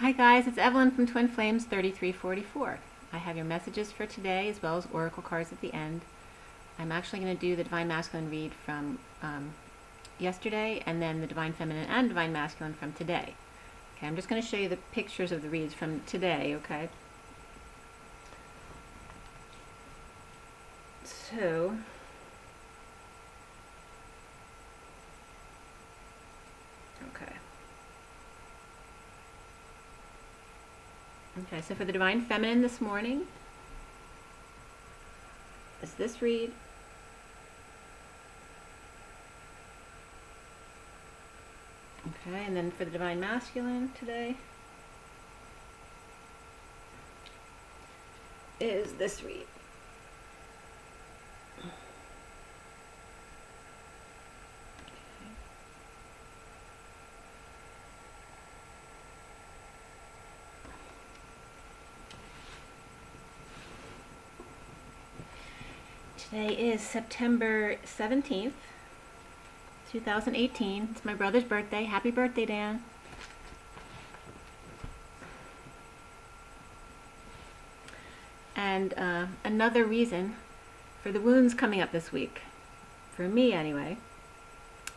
Hi guys, it's Evelyn from Twin Flames 3344. I have your messages for today as well as oracle cards at the end. I'm actually going to do the Divine Masculine read from yesterday and then the Divine Feminine and Divine Masculine from today. Okay, I'm just going to show you the pictures of the reads from today, okay? So, Okay, so for the Divine Feminine this morning, is this read. Okay, and then for the Divine Masculine today is this read. Today is September 17th, 2018. It's my brother's birthday. Happy birthday, Dan. And another reason for the wounds coming up this week, for me anyway,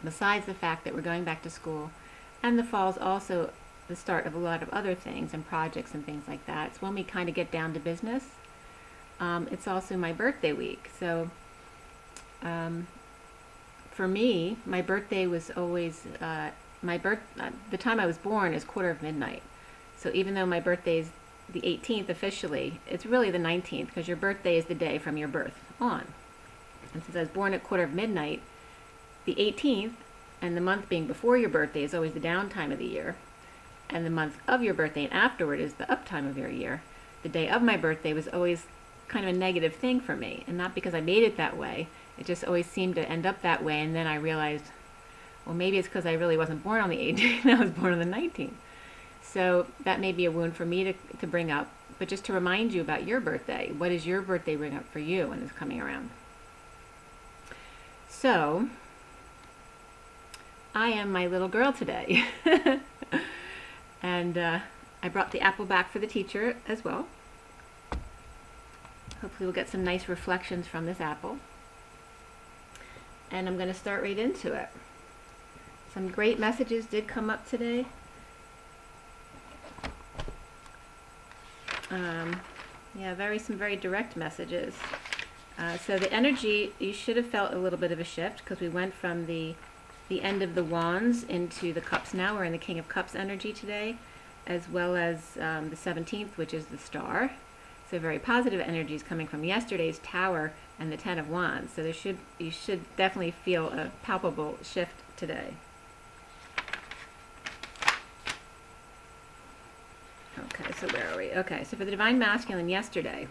besides the fact that we're going back to school, and the fall's also the start of a lot of other things and projects and things like that. It's when we kind of get down to business. It's also my birthday week, so for me, my birthday was always the time I was born is midnight. So even though my birthday is the 18th officially, it's really the 19th because your birthday is the day from your birth on. And since I was born at midnight, the 18th and the month being before your birthday is always the downtime of the year, and the month of your birthday and afterward is the uptime of your year. The day of my birthday was always kind of a negative thing for me, and not because I made it that way. It just always seemed to end up that way, and then I realized, well, maybe it's because I really wasn't born on the 18th, I was born on the 19th. So that may be a wound for me to bring up, but just to remind you about your birthday. What does your birthday bring up for you when it's coming around? So, I am my little girl today. And I brought the apple back for the teacher as well. Hopefully we'll get some nice reflections from this apple. And I'm going to start right into it. Some great messages did come up today. Yeah, some very direct messages. So the energy, you should have felt a little bit of a shift because we went from the end of the Wands into the Cups now. We're in the King of Cups energy today, as well as the 17th, which is the Star. So very positive energies coming from yesterday's Tower and the 10 of Wands. So you should definitely feel a palpable shift today. Okay, so where are we? Okay, so for the Divine Masculine yesterday,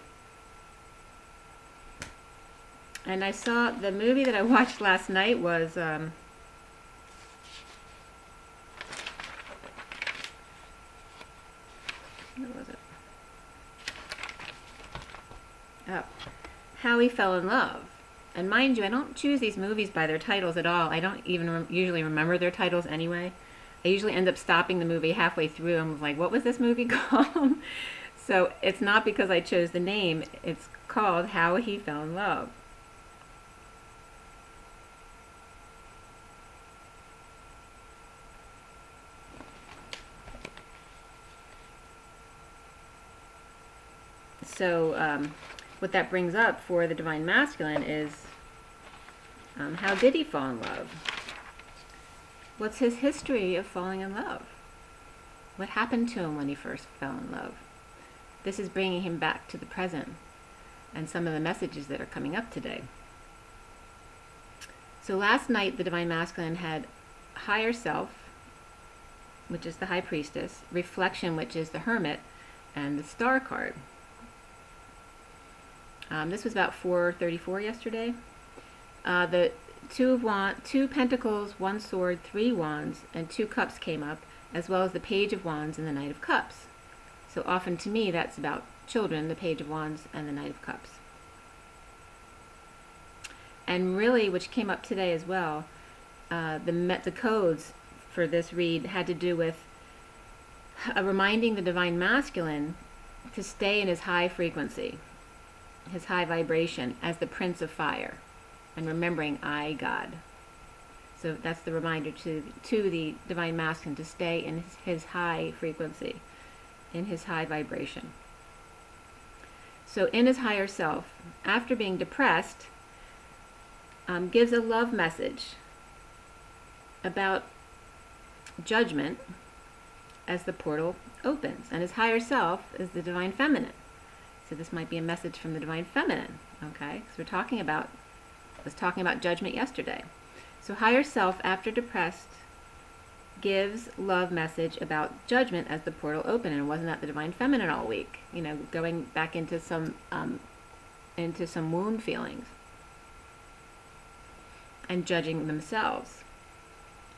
and I saw the movie that I watched last night was what was it? Oh, How He Fell in Love. And mind you, I don't choose these movies by their titles at all. I don't even usually remember their titles anyway. I usually end up stopping the movie halfway through. I'm like, what was this movie called? So it's not because I chose the name. It's called How He Fell in Love. So what that brings up for the Divine Masculine is how did he fall in love? What's his history of falling in love? What happened to him when he first fell in love? This is bringing him back to the present and some of the messages that are coming up today. So last night the Divine Masculine had Higher Self, which is the High Priestess, Reflection, which is the Hermit, and the Star card. This was about 4:34 yesterday. The two Pentacles, 1 Sword, 3 Wands, and 2 Cups came up, as well as the Page of Wands and the Knight of Cups. So often to me that's about children, the Page of Wands and the Knight of Cups. And really, which came up today as well, the codes for this read had to do with reminding the Divine Masculine to stay in his high frequency, his high vibration as the Prince of Fire, and remembering I, God. So that's the reminder to the Divine Masculine to stay in his high frequency, in his high vibration. So in his higher self, after being depressed, gives a love message about judgment as the portal opens. And his higher self is the Divine Feminine. So this might be a message from the Divine Feminine, okay? Because I was talking about judgment yesterday. So higher self, after depressed, gives love message about judgment as the portal open. And wasn't that the Divine Feminine all week? You know, going back into some wound feelings and judging themselves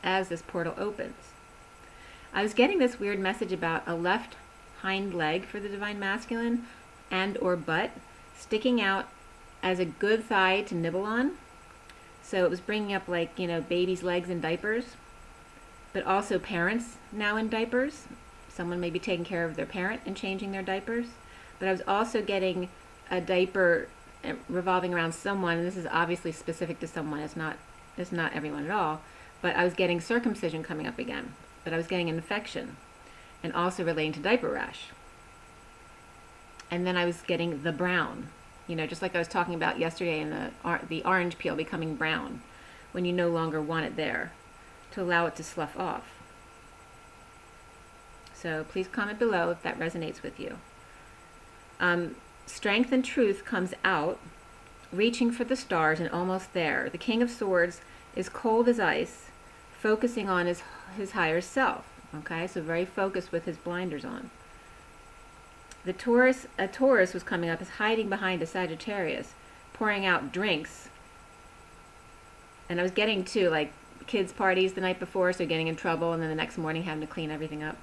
as this portal opens. I was getting this weird message about a left hind leg for the Divine Masculine and or butt sticking out as a good thigh to nibble on. So it was bringing up, like, you know, babies' legs in diapers, but also parents now in diapers. Someone may be taking care of their parent and changing their diapers. But I was also getting a diaper revolving around someone, and this is obviously specific to someone. It's not everyone at all. But I was getting circumcision coming up again. But I was getting an infection, and also relating to diaper rash. And then I was getting the brown, you know, just like I was talking about yesterday in the orange peel becoming brown when you no longer want it there, to allow it to slough off. So please comment below if that resonates with you. Strength and truth comes out, reaching for the stars and almost there. The King of Swords is cold as ice, focusing on his higher self. Okay, so very focused with his blinders on. A Taurus was coming up, is hiding behind a Sagittarius, pouring out drinks. And I was getting to, like, kids' parties the night before, so getting in trouble, and then the next morning having to clean everything up.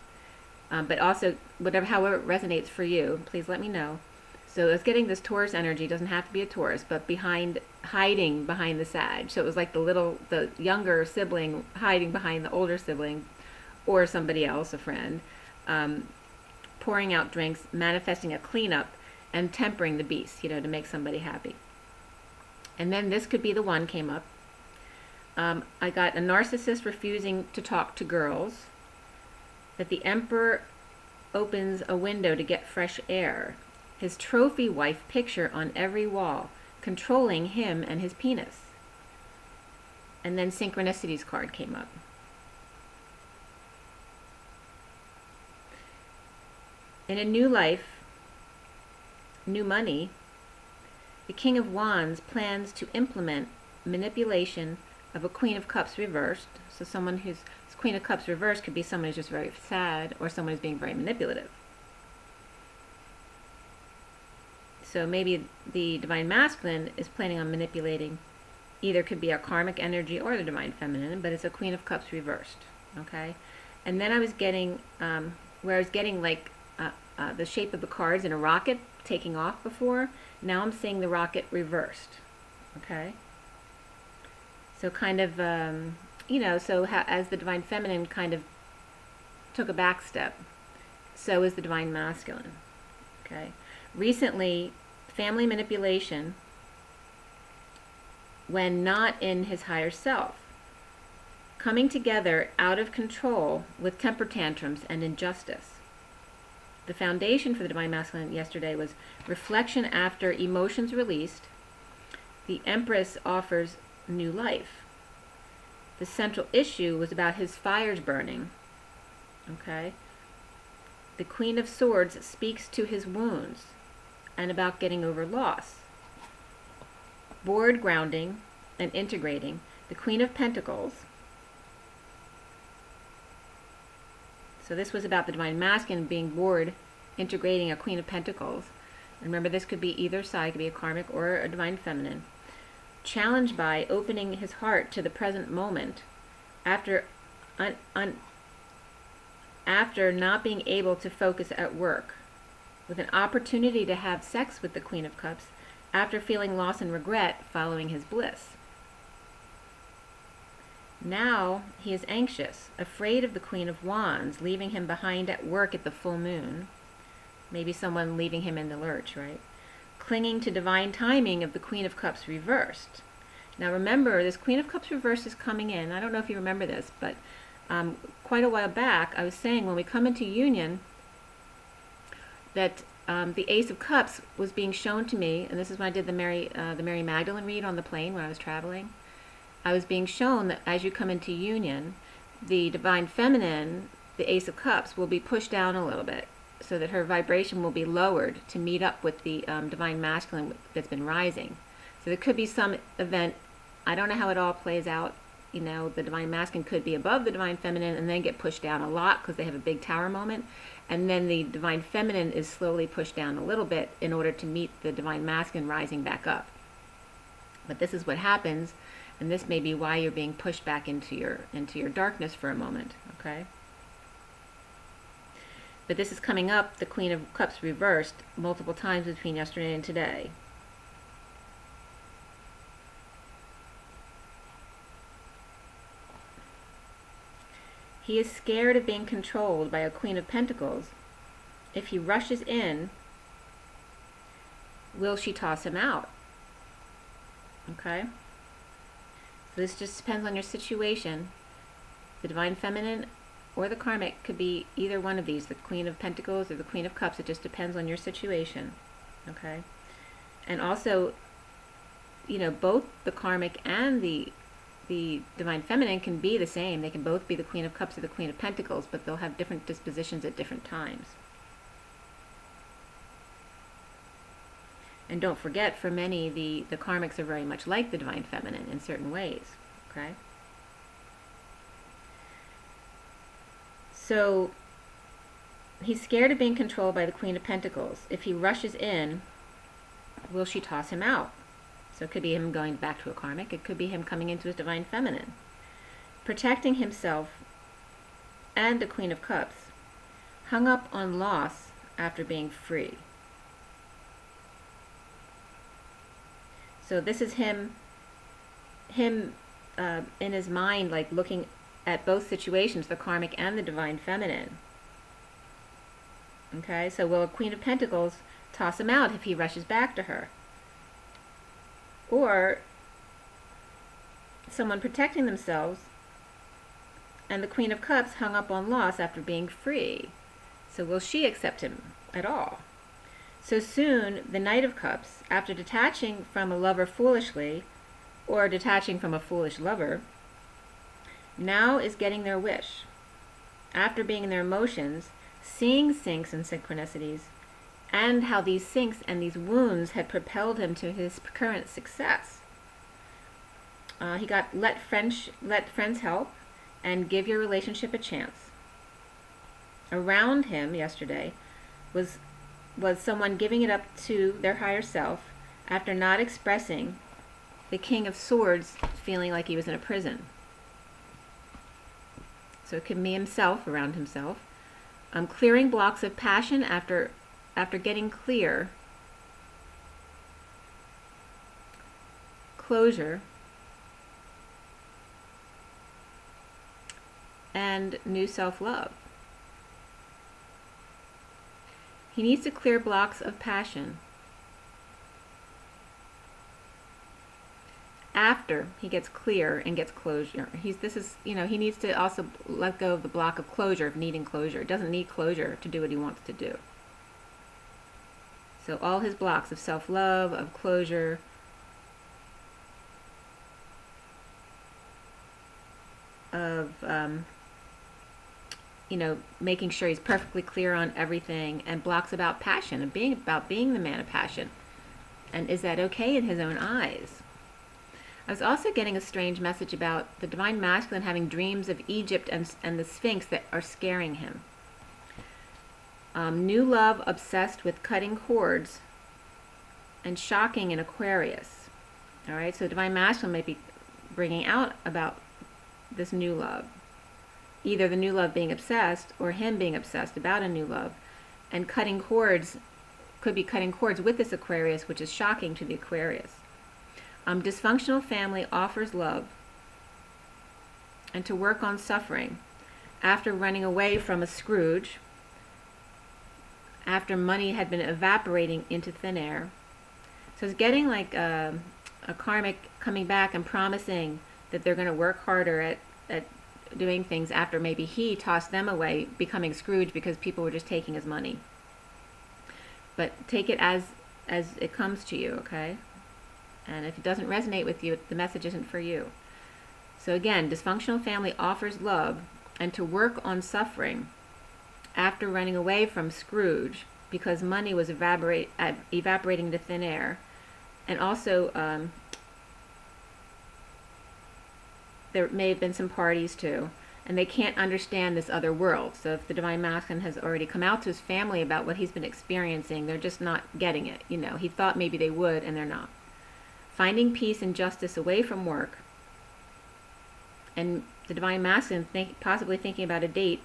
But also, however it resonates for you, please let me know. So I was getting this Taurus energy. Doesn't have to be a Taurus, but hiding behind the Sag. So it was like the younger sibling hiding behind the older sibling, or somebody else, a friend, pouring out drinks, manifesting a cleanup, and tempering the beast, you know, to make somebody happy. And then this could be the one came up. I got a narcissist refusing to talk to girls, that the Emperor opens a window to get fresh air, his trophy wife picture on every wall, controlling him and his penis. And then Synchronicities card came up. In a new life, new money, the King of Wands plans to implement manipulation of a Queen of Cups reversed. So someone who's Queen of Cups reversed could be someone who's just very sad, or someone who's being very manipulative. So maybe the Divine Masculine is planning on manipulating, either could be a karmic energy or the Divine Feminine, but it's a Queen of Cups reversed. Okay? And then I was getting, where I was getting like the shape of the cards in a rocket taking off before, now I'm seeing the rocket reversed. Okay? So kind of, you know, so as the Divine Feminine kind of took a back step, so is the Divine Masculine. Okay? Recently, family manipulation, when not in his higher self, coming together out of control with temper tantrums and injustice. The foundation for the Divine Masculine yesterday was reflection after emotions released. The Empress offers new life. The central issue was about his fires burning. Okay? The Queen of Swords speaks to his wounds and about getting over loss. Bored, grounding, and integrating. The Queen of Pentacles. So this was about the Divine Masculine being bored, integrating a Queen of Pentacles. And remember, this could be either side, could be a karmic or a Divine Feminine. Challenged by opening his heart to the present moment after not being able to focus at work, with an opportunity to have sex with the Queen of Cups after feeling loss and regret following his bliss. Now he is anxious, afraid of the Queen of Wands, leaving him behind at work at the full moon. Maybe someone leaving him in the lurch, right? Clinging to divine timing of the Queen of Cups reversed. Now remember, this Queen of Cups reversed is coming in. I don't know if you remember this, but quite a while back, I was saying when we come into union, that the Ace of Cups was being shown to me, and this is when I did the Mary Magdalene read on the plane when I was traveling. I was being shown that as you come into union, the Divine Feminine, the Ace of Cups, will be pushed down a little bit so that her vibration will be lowered to meet up with the Divine Masculine that's been rising. So there could be some event, I don't know how it all plays out, you know, the Divine Masculine could be above the Divine Feminine and then get pushed down a lot because they have a big tower moment, and then the Divine Feminine is slowly pushed down a little bit in order to meet the Divine Masculine rising back up. But this is what happens, and this may be why you're being pushed back into your darkness for a moment, okay? But this is coming up, the Queen of Cups reversed, multiple times between yesterday and today. He is scared of being controlled by a Queen of Pentacles. If he rushes in, will she toss him out? Okay? So this just depends on your situation. The Divine Feminine or the Karmic could be either one of these, the Queen of Pentacles or the Queen of Cups. It just depends on your situation. Okay? And also, you know, both the Karmic and the Divine Feminine can be the same. They can both be the Queen of Cups or the Queen of Pentacles, but they'll have different dispositions at different times. And don't forget, for many, the Karmics are very much like the Divine Feminine in certain ways. Okay? So, he's scared of being controlled by the Queen of Pentacles. If he rushes in, will she toss him out? So it could be him going back to a Karmic. It could be him coming into his Divine Feminine. Protecting himself and the Queen of Cups. Hung up on loss after being free. So this is him in his mind, like looking at both situations, the Karmic and the Divine Feminine. Okay, so will a Queen of Pentacles toss him out if he rushes back to her? Or someone protecting themselves and the Queen of Cups hung up on loss after being free. So will she accept him at all? So soon, the Knight of Cups, after detaching from a lover foolishly, or detaching from a foolish lover, now is getting their wish. After being in their emotions, seeing syncs and synchronicities, and how these syncs and these wounds had propelled him to his current success. He got let friends help and give your relationship a chance. Around him yesterday was someone giving it up to their higher self after not expressing the King of Swords feeling like he was in a prison. So it can be himself, around himself. Clearing blocks of passion after getting clear, closure, and new self-love. He needs to clear blocks of passion after he gets clear and gets closure. He needs to also let go of the block of closure, of needing closure. He doesn't need closure to do what he wants to do. So all his blocks of self-love, of closure, of making sure he's perfectly clear on everything, and blocks about passion, and being the man of passion. And is that okay in his own eyes? I was also getting a strange message about the Divine Masculine having dreams of Egypt and the Sphinx that are scaring him. New love obsessed with cutting cords and shocking in Aquarius. All right, so Divine Masculine may be bringing out about this new love. Either the new love being obsessed or him being obsessed about a new love. And cutting cords, could be cutting cords with this Aquarius, which is shocking to the Aquarius. Dysfunctional family offers love. and to work on suffering after running away from a Scrooge, after money had been evaporating into thin air. So it's getting like a karmic coming back and promising that they're going to work harder at doing things after maybe he tossed them away, becoming Scrooge because people were just taking his money. But take it as it comes to you, okay? And if it doesn't resonate with you, the message isn't for you. So again, dysfunctional family offers love and to work on suffering after running away from Scrooge because money was evaporating into thin air. And also, there may have been some parties too, and they can't understand this other world. So if the Divine Masculine has already come out to his family about what he's been experiencing, they're just not getting it. You know, he thought maybe they would, and they're not. Finding peace and justice away from work, and the Divine Masculine possibly thinking about a date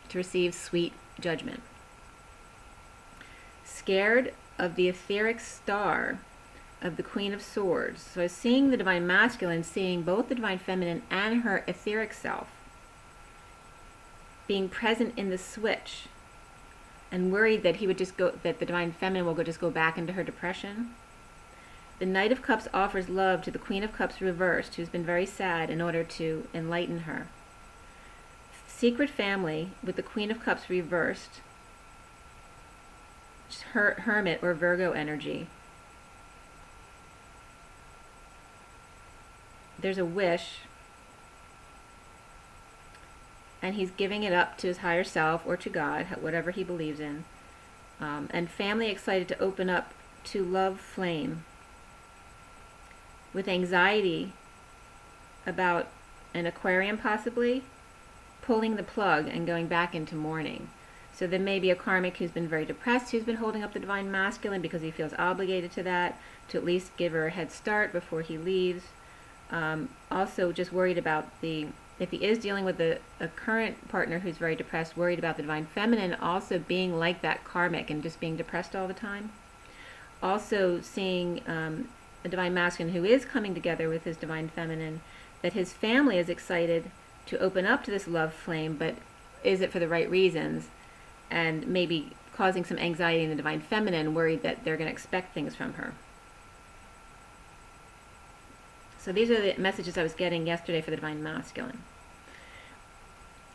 to receive sweet judgment. Scared of the etheric star of the Queen of Swords. So seeing the Divine Masculine, seeing both the Divine Feminine and her etheric self, being present in the switch, and worried that he would just go, that the Divine Feminine will just go back into her depression. The Knight of Cups offers love to the Queen of Cups reversed, who's been very sad, in order to enlighten her. Secret family with the Queen of Cups reversed, Hermit or Virgo energy. There's a wish, and he's giving it up to his higher self or to God, whatever he believes in. And family excited to open up to love flame, with anxiety about an Aquarian possibly pulling the plug and going back into mourning. So there may be a karmic who's been very depressed, who's been holding up the Divine Masculine because he feels obligated to that, to at least give her a head start before he leaves. Also just worried about if he is dealing with a current partner who's very depressed, worried about the Divine Feminine also being like that karmic and just being depressed all the time. Also seeing a Divine Masculine who is coming together with his Divine Feminine, that his family is excited to open up to this love flame, but is it for the right reasons? And maybe causing some anxiety in the Divine Feminine, worried that they're going to expect things from her. So these are the messages I was getting yesterday for the Divine Masculine.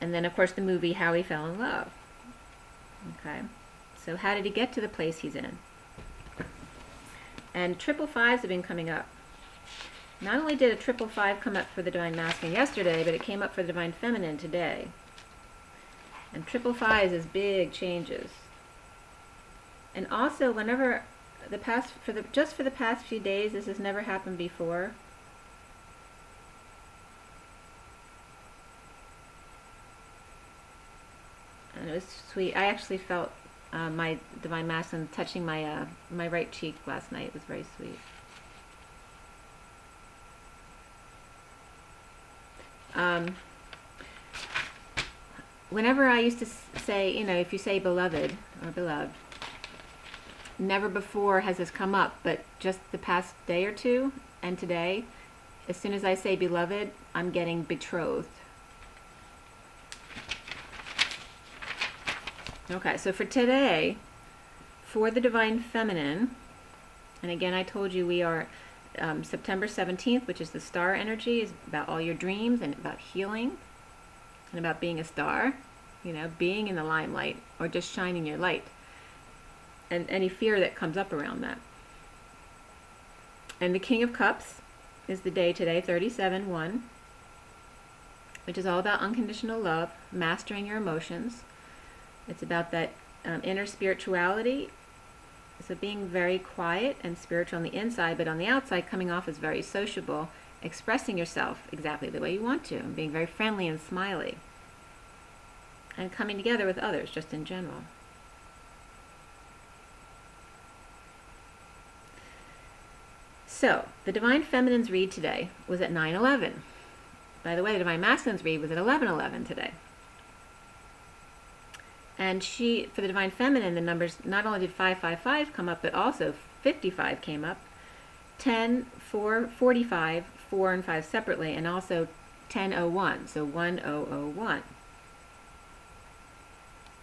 And then, of course, the movie, How He Fell in Love. Okay, so how did he get to the place he's in? And 555s have been coming up. Not only did a 555 come up for the Divine Masculine yesterday, but it came up for the Divine Feminine today. And 555 is big changes. And also, whenever just for the past few days, this has never happened before. And it was sweet. I actually felt my Divine Masculine touching my my right cheek last night. It was very sweet. Whenever I used to say, you know, if you say beloved or beloved, never before has this come up, but just the past day or two and today, as soon as I say beloved, I'm getting betrothed. Okay, so for today, for the Divine Feminine, and again I told you we are September 17th, which is the star energy, is about all your dreams and about healing and about being a star, you know, being in the limelight or just shining your light, and any fear that comes up around that. And the King of Cups is the day today, 37-1, which is all about unconditional love, mastering your emotions. It's about that inner spirituality. So being very quiet and spiritual on the inside, but on the outside coming off as very sociable, expressing yourself exactly the way you want to, and being very friendly and smiley. And coming together with others, just in general. So, the Divine Feminine's read today was at 9/11. By the way, the Divine Masculine's read was at 11/11 today. And for the Divine Feminine, the numbers, not only did 555 come up, but also 55 came up, 10, 4, 45, 4 and 5 separately, and also 1001, so 1001,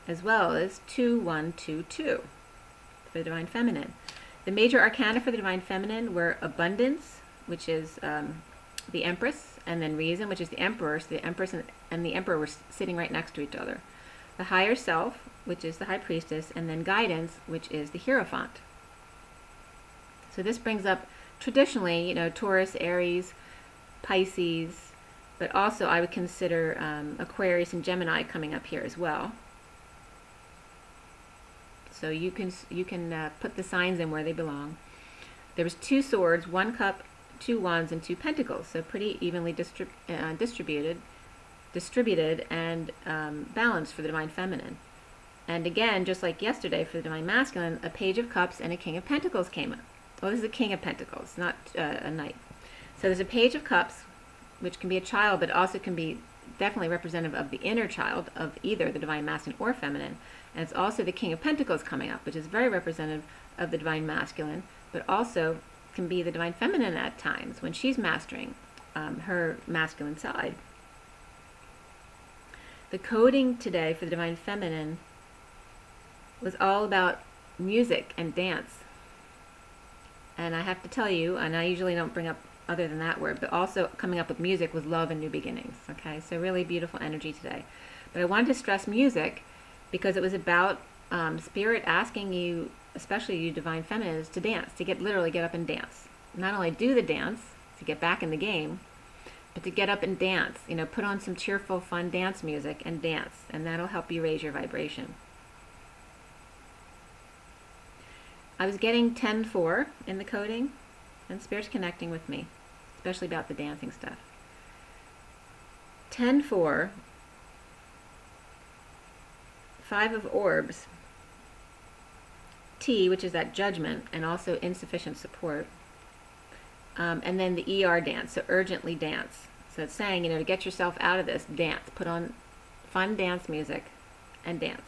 as well as 2122 for the Divine Feminine. The major arcana for the Divine Feminine were Abundance, which is the Empress, and then Reason, which is the Emperor. So the Empress and the Emperor were sitting right next to each other. The Higher Self, which is the High Priestess, and then Guidance, which is the Hierophant. So this brings up, traditionally, Taurus, Aries, Pisces, but also I would consider Aquarius and Gemini coming up here as well. So you can put the signs in where they belong. There was 2 swords, 1 cup, 2 wands, and 2 pentacles. So pretty evenly distributed and balanced for the Divine Feminine. And again, just like yesterday for the Divine Masculine, a Page of Cups and a King of Pentacles came up. Well, this is a King of Pentacles, not a Knight. So there's a Page of Cups, which can be a child, but also can be definitely representative of the inner child of either the Divine Masculine or Feminine. And it's also the King of Pentacles coming up, which is very representative of the Divine Masculine, but also can be the Divine Feminine at times when she's mastering her masculine side. The coding today for the Divine Feminine was all about music and dance. And I have to tell you, and I usually don't bring up other than that word, but also coming up with music was love and new beginnings. Okay, so really beautiful energy today. But I wanted to stress music because it was about Spirit asking you, especially you Divine Feminines, to dance, to literally get up and dance. Not only do the dance to get back in the game, but to get up and dance. Put on some cheerful, fun dance music and dance, and that'll help you raise your vibration. I was getting 10-4 in the coding, and Spirit's connecting with me, especially about the dancing stuff. 10-4, 5 of Orbs, T, which is that judgment, and also insufficient support. And then the ER dance, so urgently dance. So it's saying, to get yourself out of this, dance. Put on fun dance music and dance.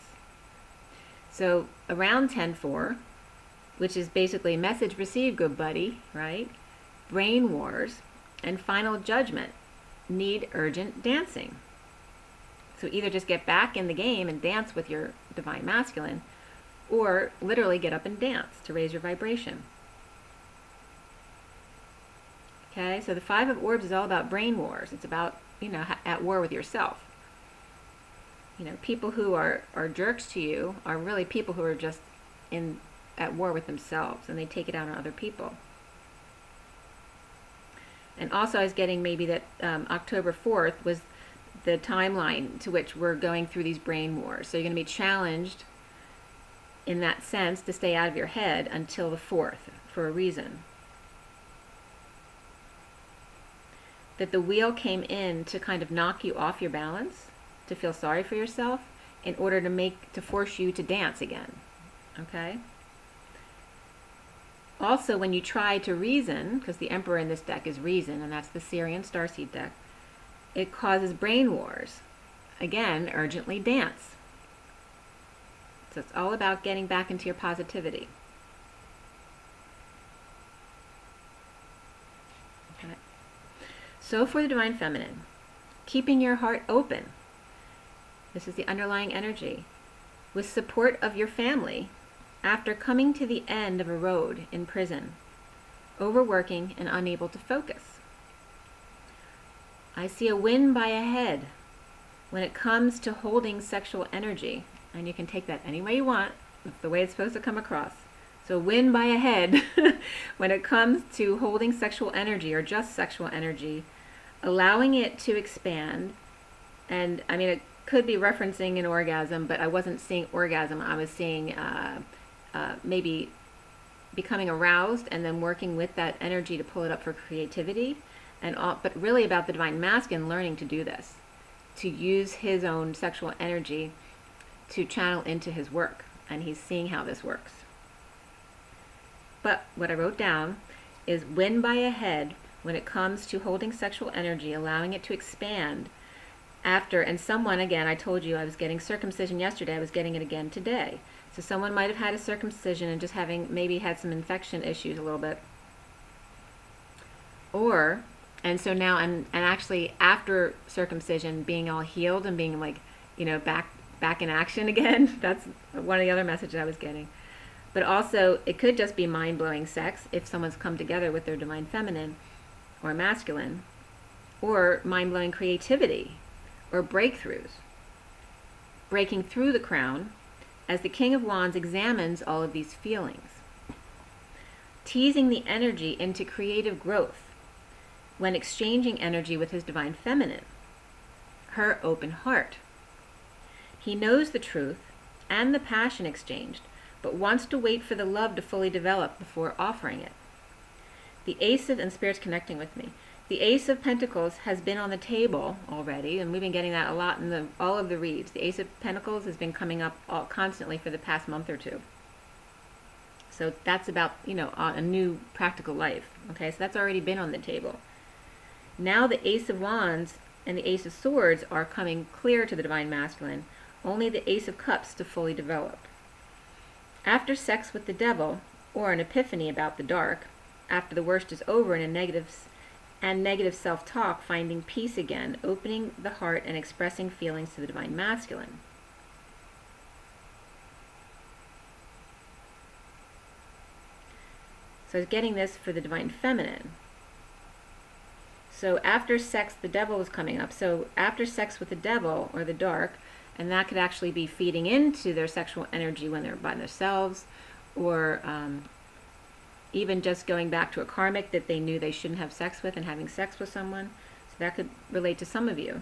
So around 10-4, which is basically message received, good buddy, right? Brain wars and final judgment need urgent dancing. So either just get back in the game and dance with your Divine Masculine, or literally get up and dance to raise your vibration. Okay, so the 5 of Orbs is all about brain wars. It's about, at war with yourself. People who are jerks to you are really people who are just at war with themselves, and they take it out on other people. And also I was getting maybe that October 4th was the timeline to which we're going through these brain wars. So you're going to be challenged in that sense to stay out of your head until the 4th for a reason. That the wheel came in to kind of knock you off your balance, to feel sorry for yourself, in order to force you to dance again. Okay? Also, when you try to reason, because the Emperor in this deck is reason, and that's the Sirian Starseed deck, it causes brain wars. Again, urgently dance. So it's all about getting back into your positivity. Okay. So for the Divine Feminine, keeping your heart open. This is the underlying energy. With support of your family, after coming to the end of a road in prison, overworking and unable to focus. I see a win by a head when it comes to holding sexual energy, and you can take that any way you want. It's the way it's supposed to come across. So win by a head when it comes to holding sexual energy, or just sexual energy, allowing it to expand. And I mean, it could be referencing an orgasm, but I wasn't seeing orgasm. I was seeing maybe becoming aroused and then working with that energy to pull it up for creativity, but really about the Divine Masculine learning to do this, to use his own sexual energy to channel into his work, and he's seeing how this works. But what I wrote down is win by a head when it comes to holding sexual energy, allowing it to expand after, and someone, again, I told you I was getting circumcision yesterday, I was getting it again today. So someone might have had a circumcision and just maybe had some infection issues a little bit. Or And so now and actually after circumcision, being all healed and being like, you know, back in action again. That's one of the other messages I was getting. But also, it could just be mind-blowing sex if someone's come together with their divine feminine or masculine, or mind-blowing creativity or breakthroughs. Breaking through the crown as the King of Wands examines all of these feelings. Teasing the energy into creative growth when exchanging energy with his divine feminine, her open heart. He knows the truth and the passion exchanged, but wants to wait for the love to fully develop before offering it. The Ace of, and Spirit's connecting with me, the Ace of Pentacles has been on the table already, and we've been getting that a lot in all of the reads. The Ace of Pentacles has been coming up constantly for the past month or two. So that's about, you know, a new practical life. Okay, so that's already been on the table. Now the Ace of Wands and the Ace of Swords are coming clear to the Divine Masculine, only the Ace of Cups to fully develop. After sex with the devil, or an epiphany about the dark, after the worst is over and negative self-talk, finding peace again, opening the heart and expressing feelings to the Divine Masculine. So I was getting this for the Divine Feminine. So after sex, the devil was coming up. So after sex with the devil, or the dark, and that could actually be feeding into their sexual energy when they're by themselves, or even just going back to a karmic that they knew they shouldn't have sex with and having sex with someone. So that could relate to some of you.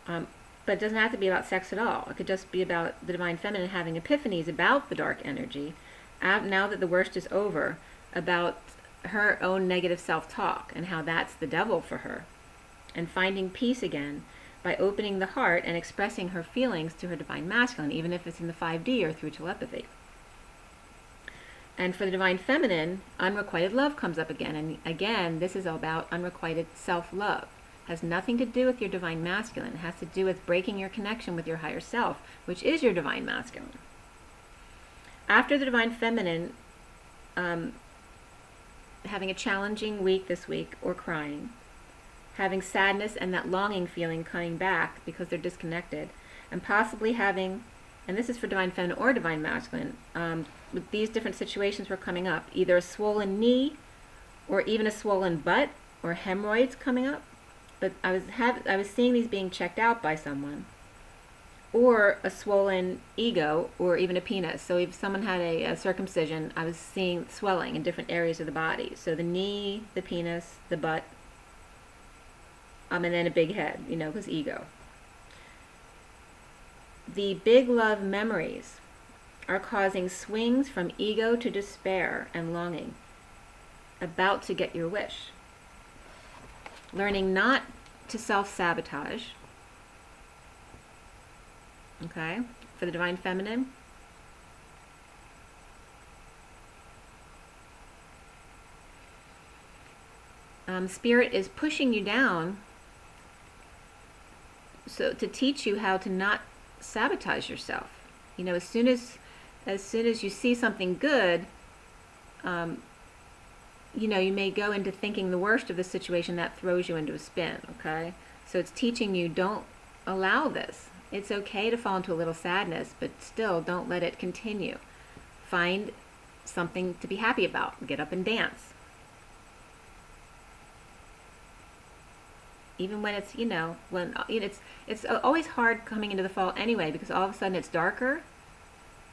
But it doesn't have to be about sex at all. It could just be about the Divine Feminine having epiphanies about the dark energy, now that the worst is over, about her own negative self-talk and how that's the devil for her, and finding peace again by opening the heart and expressing her feelings to her Divine Masculine, even if it's in the 5D or through telepathy. And for the Divine Feminine, unrequited love comes up again. And again, this is all about unrequited self-love. Has nothing to do with your Divine Masculine. It has to do with breaking your connection with your higher self, which is your Divine Masculine. After the Divine Feminine, having a challenging week this week, or crying, having sadness and that longing feeling coming back because they're disconnected, and possibly having, and this is for Divine Feminine or Divine Masculine, with these different situations were coming up, either a swollen knee, or even a swollen butt, or hemorrhoids coming up. But I was seeing these being checked out by someone, or a swollen ego, or even a penis. So if someone had a circumcision, I was seeing swelling in different areas of the body. So the knee, the penis, the butt, and then a big head, you know, because ego. The big love memories are causing swings from ego to despair and longing, about to get your wish. Learning not to self-sabotage. Okay, for the Divine Feminine. Spirit is pushing you down, so to teach you how to not sabotage yourself. You know, as soon as you see something good, you know, you may go into thinking the worst of the situation. That throws you into a spin. Okay, so it's teaching you, don't allow this. It's okay to fall into a little sadness, but still don't let it continue. Find something to be happy about. Get up and dance. Even when it's, you know, it's always hard coming into the fall anyway, because all of a sudden it's darker.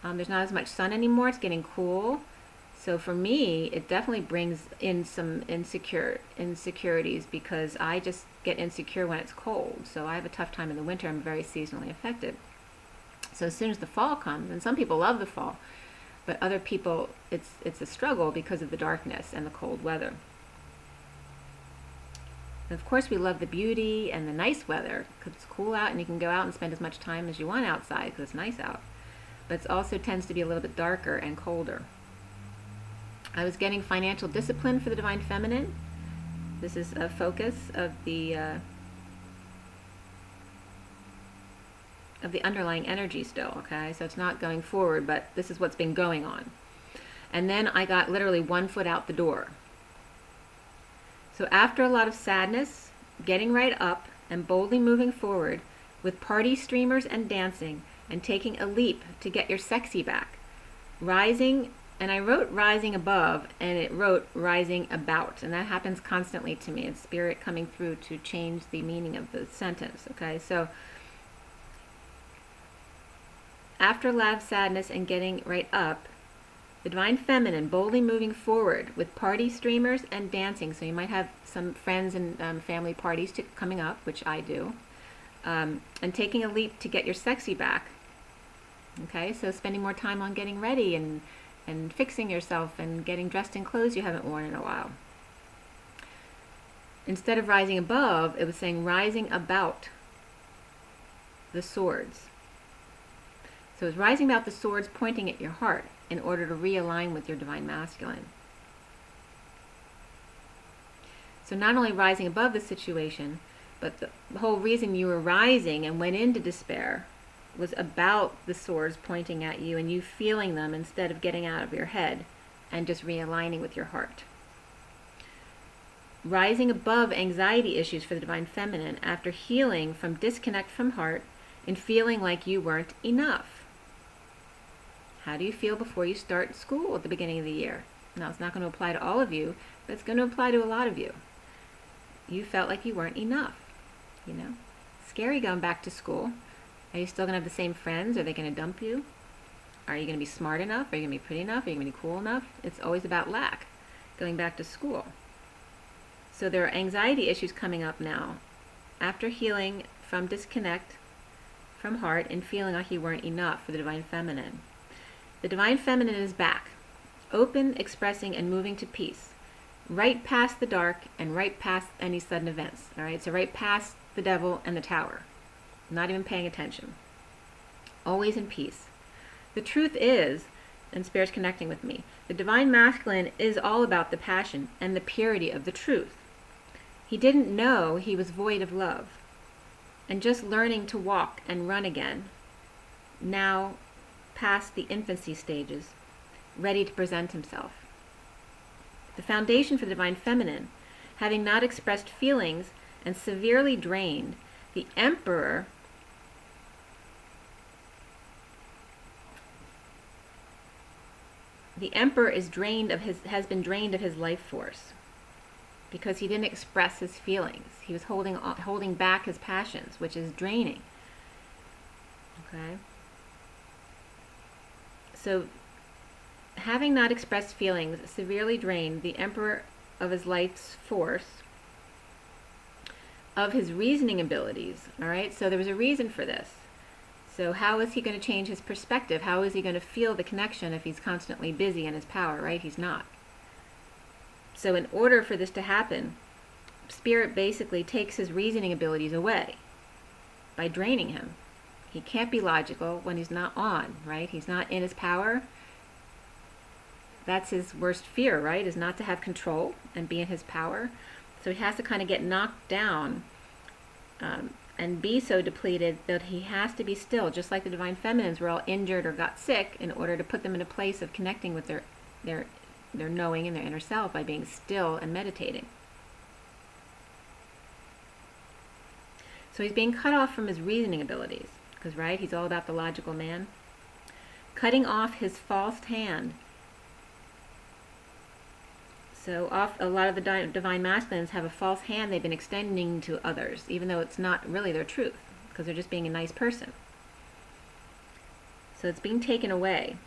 There's not as much sun anymore. It's getting cool. So for me, it definitely brings in some insecurities, because I just get insecure when it's cold. So I have a tough time in the winter. I'm very seasonally affected. So as soon as the fall comes, and some people love the fall, but other people, it's a struggle because of the darkness and the cold weather. And of course, we love the beauty and the nice weather, because it's cool out and you can go out and spend as much time as you want outside because it's nice out. But it also tends to be a little bit darker and colder. I was getting financial discipline for the Divine Feminine. This is a focus of the underlying energy still, okay? So it's not going forward, but this is what's been going on. And then I got literally 1 foot out the door. So after a lot of sadness, getting right up and boldly moving forward with party streamers and dancing and taking a leap to get your sexy back. Rising, and I wrote rising above, and it wrote rising about, and that happens constantly to me. It's spirit coming through to change the meaning of the sentence, okay? So after a lot of sadness and getting right up, the Divine Feminine boldly moving forward with party streamers and dancing. So you might have some friends and family parties coming up, which I do, and taking a leap to get your sexy back. Okay, so spending more time on getting ready and fixing yourself and getting dressed in clothes you haven't worn in a while. Instead of rising above, it was saying rising about the swords. So it's rising about the swords pointing at your heart in order to realign with your Divine Masculine. So not only rising above the situation, but the whole reason you were rising and went into despair was about the swords pointing at you and you feeling them instead of getting out of your head and just realigning with your heart. Rising above anxiety issues for the Divine Feminine after healing from disconnect from heart and feeling like you weren't enough. How do you feel before you start school at the beginning of the year? Now, it's not going to apply to all of you, but it's going to apply to a lot of you. You felt like you weren't enough, you know? Scary going back to school. Are you still going to have the same friends? Are they going to dump you? Are you going to be smart enough? Are you going to be pretty enough? Are you going to be cool enough? It's always about lack going back to school. So there are anxiety issues coming up now after healing from disconnect from heart and feeling like you weren't enough for the Divine Feminine. The Divine Feminine is back, open, expressing, and moving to peace, right past the dark and right past any sudden events. All right, so right past the devil and the tower. Not even paying attention. Always in peace. The truth is, and Spirit's connecting with me, the Divine Masculine is all about the passion and the purity of the truth. He didn't know he was void of love. And just learning to walk and run again, now past the infancy stages, ready to present himself. The foundation for the Divine Feminine, having not expressed feelings and severely drained, the Emperor is drained of has been drained of his life force because he didn't express his feelings. He was holding back his passions, which is draining. Okay? So, having not expressed feelings severely drained the Emperor of his life's force, of his reasoning abilities. All right? So there was a reason for this. So how is he going to change his perspective? How is he going to feel the connection if he's constantly busy in his power, right? He's not. So in order for this to happen, Spirit basically takes his reasoning abilities away by draining him. He can't be logical when he's not on, right? He's not in his power. That's his worst fear, right? Is not to have control and be in his power. So he has to kind of get knocked down and be so depleted that he has to be still, just like the Divine Feminines were all injured or got sick in order to put them in a place of connecting with their knowing and their inner self by being still and meditating. So he's being cut off from his reasoning abilities, because, right, he's all about the logical man. Cutting off his false hand. So a lot of the Divine Masculines have a false hand they've been extending to others, even though it's not really their truth, because they're just being a nice person. So it's being taken away.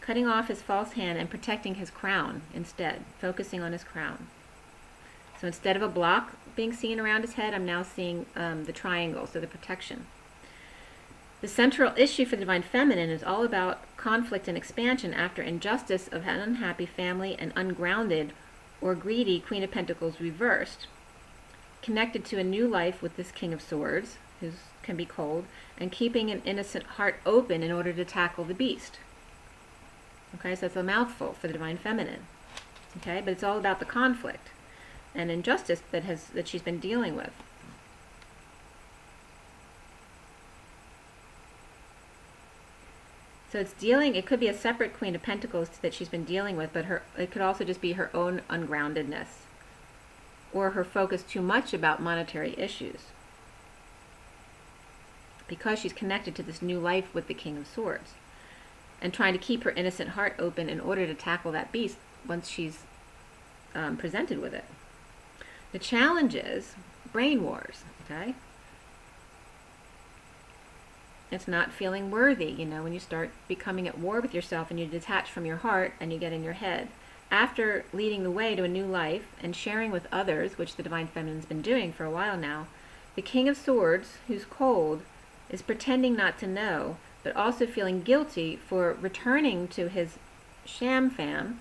Cutting off his false hand and protecting his crown instead, focusing on his crown. So instead of a block being seen around his head, I'm now seeing the triangle, so the protection. The central issue for the Divine Feminine is all about conflict and expansion after injustice of an unhappy family and ungrounded or greedy Queen of Pentacles reversed, connected to a new life with this King of Swords, who can be cold, and keeping an innocent heart open in order to tackle the beast. Okay, so it's a mouthful for the Divine Feminine. Okay, but it's all about the conflict and injustice that she's been dealing with. So it's dealing, it could be a separate Queen of Pentacles that she's been dealing with, but it could also just be her own ungroundedness or her focus too much about monetary issues, because she's connected to this new life with the King of Swords and trying to keep her innocent heart open in order to tackle that beast once she's presented with it. The challenge is brain wars, okay? It's not feeling worthy, you know, when you start becoming at war with yourself and you detach from your heart and you get in your head. After leading the way to a new life and sharing with others, which the Divine Feminine's been doing for a while now, the King of Swords, who's cold, is pretending not to know, but also feeling guilty for returning to his sham fam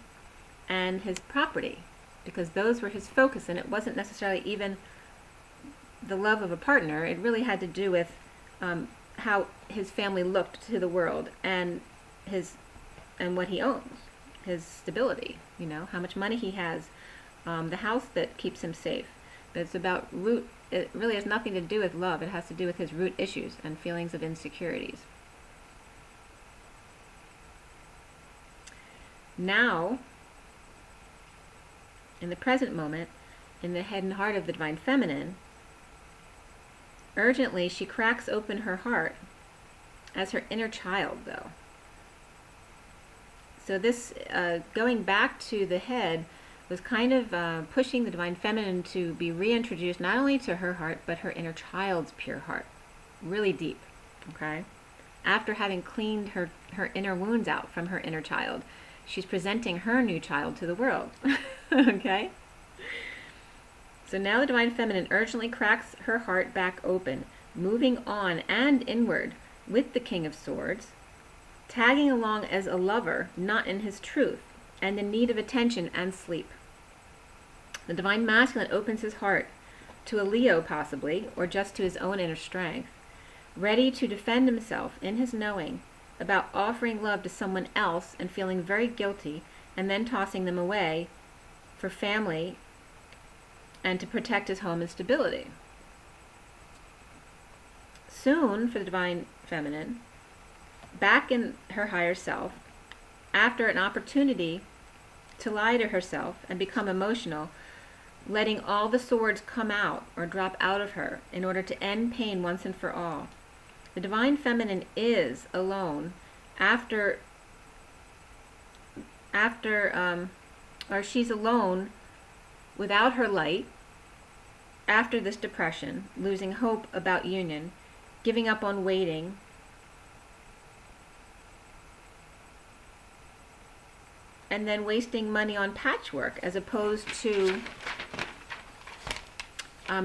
and his property, because those were his focus, and it wasn't necessarily even the love of a partner. It really had to do with how his family looked to the world and what he owns, his stability, you know, how much money he has, the house that keeps him safe. But it's about root. It really has nothing to do with love. It has to do with his root issues and feelings of insecurities. Now, in the present moment, in the head and heart of the Divine Feminine, urgently she cracks open her heart as her inner child, though. So this, going back to the head, was kind of pushing the Divine Feminine to be reintroduced not only to her heart, but her inner child's pure heart. Really deep, okay? After having cleaned her inner wounds out from her inner child, she's presenting her new child to the world, okay? So now the Divine Feminine urgently cracks her heart back open, moving on and inward with the King of Swords, tagging along as a lover, not in his truth, and in need of attention and sleep. The Divine Masculine opens his heart to a Leo possibly, or just to his own inner strength, ready to defend himself in his knowing about offering love to someone else and feeling very guilty and then tossing them away for family and to protect his home and stability. Soon, for the Divine Feminine, back in her higher self, after an opportunity to lie to herself and become emotional, letting all the swords come out or drop out of her in order to end pain once and for all. The Divine Feminine is alone or she's alone without her light after this depression, losing hope about union, giving up on waiting, and then wasting money on patchwork as opposed to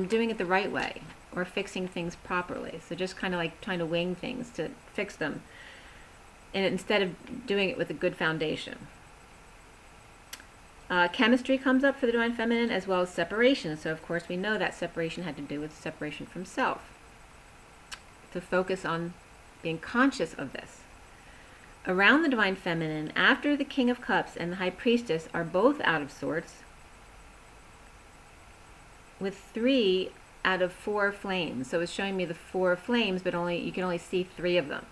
doing it the right way or fixing things properly. So just kind of like trying to wing things to fix them, and instead of doing it with a good foundation. Chemistry comes up for the Divine Feminine, as well as separation. So of course we know that separation had to do with separation from self. To focus on being conscious of this. Around the Divine Feminine, after the King of Cups and the High Priestess are both out of sorts, with 3 out of 4 flames. So it's showing me the 4 flames, but you can only see 3 of them.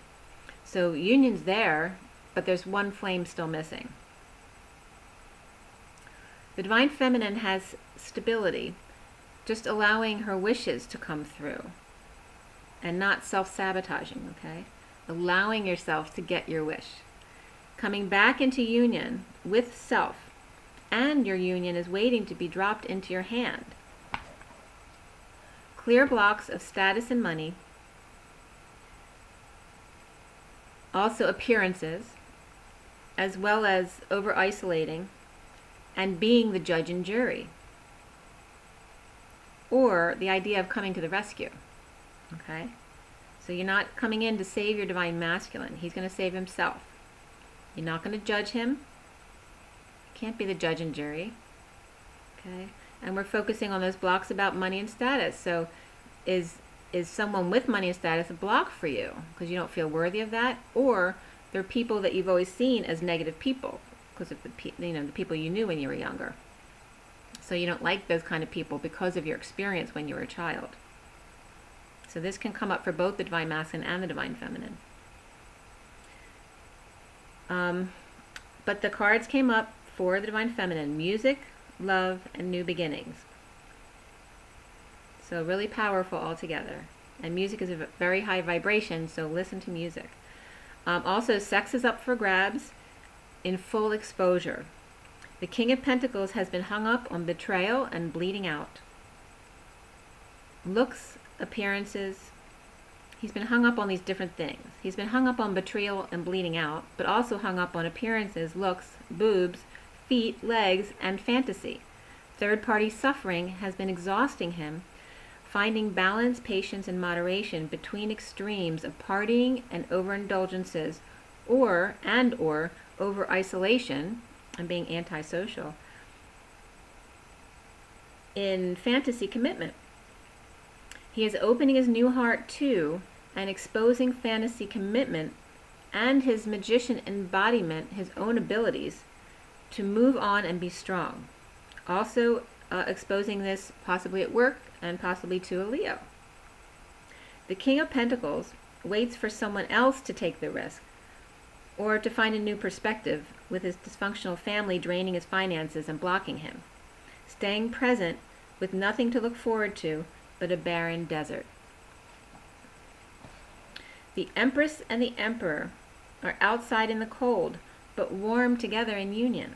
So union's there, but there's 1 flame still missing. The Divine Feminine has stability, just allowing her wishes to come through and not self-sabotaging, okay? Allowing yourself to get your wish. Coming back into union with self, and your union is waiting to be dropped into your hand. Clear blocks of status and money. Also appearances, as well as over-isolating and being the judge and jury. Or the idea of coming to the rescue, okay? So you're not coming in to save your Divine Masculine. He's going to save himself. You're not going to judge him. You can't be the judge and jury. Okay? And we're focusing on those blocks about money and status. So is someone with money and status a block for you because you don't feel worthy of that? Or they're people that you've always seen as negative people because of the people you knew when you were younger. So you don't like those kind of people because of your experience when you were a child. So this can come up for both the Divine Masculine and the Divine Feminine. But the cards came up for the Divine Feminine: music, love, and new beginnings. So really powerful altogether. And music is a very high vibration, so listen to music. Also, sex is up for grabs in full exposure. The King of Pentacles has been hung up on betrayal and bleeding out. Looks, appearances. He's been hung up on these different things. He's been hung up on betrayal and bleeding out, but also hung up on appearances, looks, boobs, feet, legs, and fantasy. Third-party suffering has been exhausting him, finding balance, patience, and moderation between extremes of partying and overindulgences, or over-isolation and being antisocial in fantasy commitment. He is opening his new heart to and exposing fantasy commitment and his magician embodiment, his own abilities, to move on and be strong. Also exposing this possibly at work and possibly to a Leo. The King of Pentacles waits for someone else to take the risk or to find a new perspective, with his dysfunctional family draining his finances and blocking him. Staying present with nothing to look forward to but a barren desert. The Empress and the Emperor are outside in the cold, but warm together in union.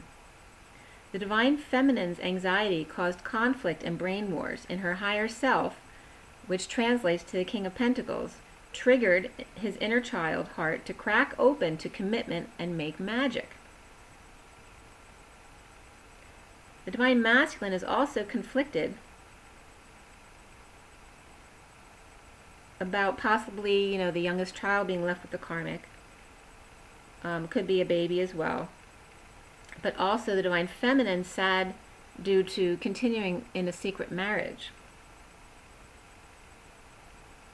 The Divine Feminine's anxiety caused conflict and brain wars in her higher self, which translates to the King of Pentacles, triggered his inner child heart to crack open to commitment and make magic. The Divine Masculine is also conflicted about possibly, the youngest child being left with the karmic. Could be a baby as well. But also the Divine Feminine sad due to continuing in a secret marriage.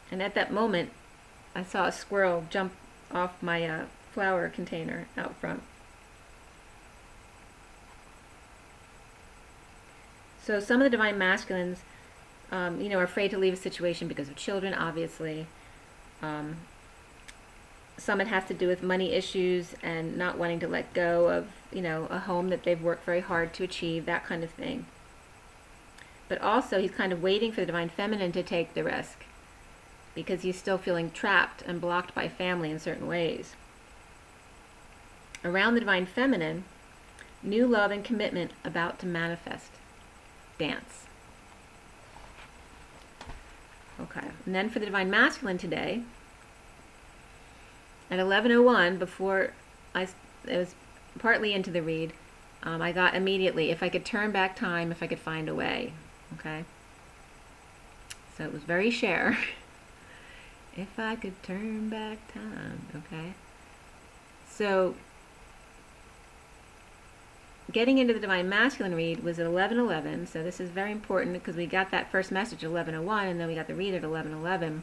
And at that moment, I saw a squirrel jump off my flower container out front. So some of the Divine Masculines, are afraid to leave a situation because of children, obviously. Some it has to do with money issues and not wanting to let go of, a home that they've worked very hard to achieve, that kind of thing. But also he's kind of waiting for the Divine Feminine to take the risk because he's still feeling trapped and blocked by family in certain ways. Around the Divine Feminine, new love and commitment about to manifest. Dance. Okay, and then for the Divine Masculine today, at 11:01, before it was partly into the read, I got immediately, if I could turn back time, if I could find a way. Okay? So it was very Cher. If I could turn back time. Okay? So getting into the Divine Masculine read was at 11:11, so this is very important because we got that first message at 11:01, and then we got the read at 11:11.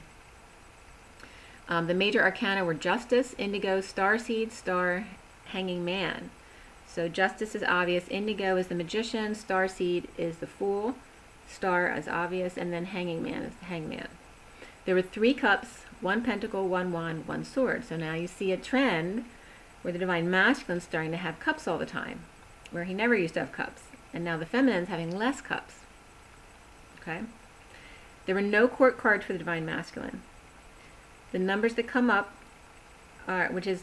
The major arcana were Justice, Indigo, Starseed, Star, Hanging Man. So Justice is obvious, Indigo is the Magician, Starseed is the Fool, Star is obvious, and then Hanging Man is the Hangman. There were 3 cups, 1 pentacle, 1 wand, 1 sword. So now you see a trend where the Divine Masculine is starting to have cups all the time, where he never used to have cups. And now the Feminine's having less cups. Okay? There were no court cards for the Divine Masculine. The numbers that come up are, which is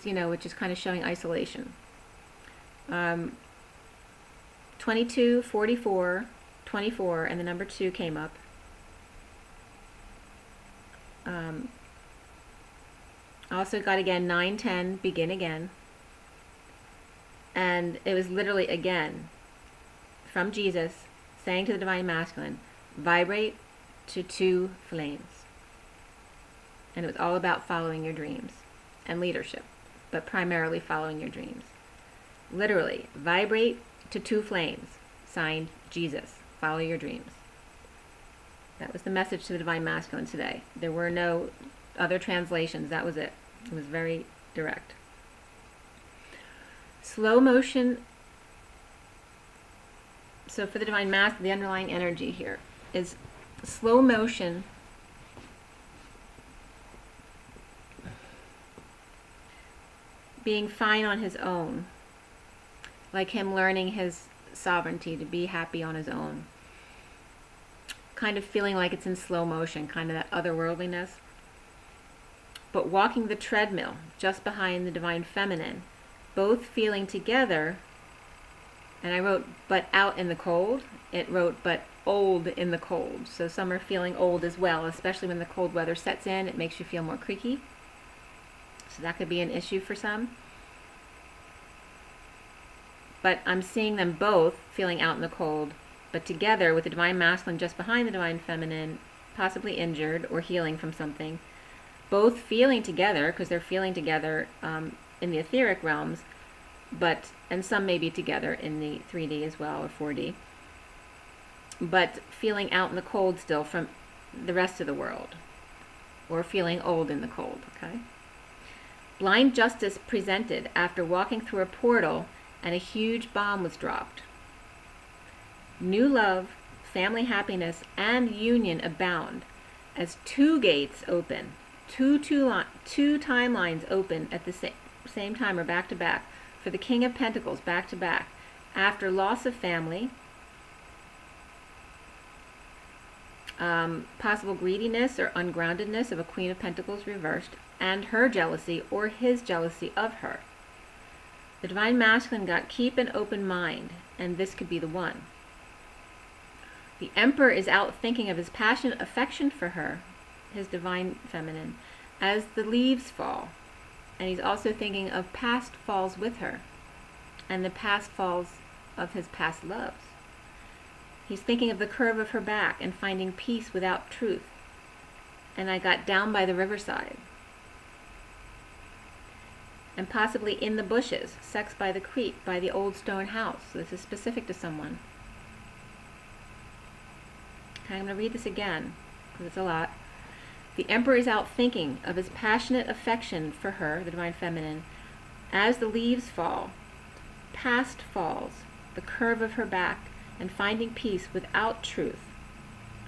kind of showing isolation. 22, 44, 24, and the number 2 came up. Also got again 9, 10, begin again. And it was literally again from Jesus saying to the Divine Masculine, vibrate to 2 flames. And it was all about following your dreams and leadership, but primarily following your dreams. Literally, vibrate to 2 flames. Signed, Jesus. Follow your dreams. That was the message to the Divine Masculine today. There were no other translations. That was it. It was very direct. Slow motion. So for the Divine Masculine, the underlying energy here is slow motion. being fine on his own, like him learning his sovereignty to be happy on his own. Kind of feeling like it's in slow motion, kind of that otherworldliness. But walking the treadmill just behind the Divine Feminine, both feeling together. And I wrote, but out in the cold. It wrote, but old in the cold. So some are feeling old as well, especially when the cold weather sets in. It makes you feel more creaky. So that could be an issue for some. But I'm seeing them both feeling out in the cold, but together with the Divine Masculine just behind the Divine Feminine, possibly injured or healing from something. Both feeling together, because they're feeling together in the etheric realms, and some may be together in the 3D as well, or 4D, but feeling out in the cold still from the rest of the world, or feeling old in the cold, okay? Blind justice presented after walking through a portal and a huge bomb was dropped. New love, family happiness, and union abound as two gates open, two timelines open at the same time or back to back for the King of Pentacles, back to back, after loss of family, possible greediness or ungroundedness of a Queen of Pentacles reversed, and her jealousy or his jealousy of her. The Divine Masculine got keep an open mind, and this could be the one. The Emperor is out thinking of his passionate affection for her, his Divine Feminine, as the leaves fall. And he's also thinking of past falls with her, and the past falls of his past loves. He's thinking of the curve of her back and finding peace without truth. And I got down by the riverside. And possibly in the bushes, sex by the creek, by the old stone house. So this is specific to someone. Okay, I'm going to read this again, because it's a lot. The Emperor is out thinking of his passionate affection for her, the Divine Feminine, as the leaves fall, past falls, the curve of her back, and finding peace without truth,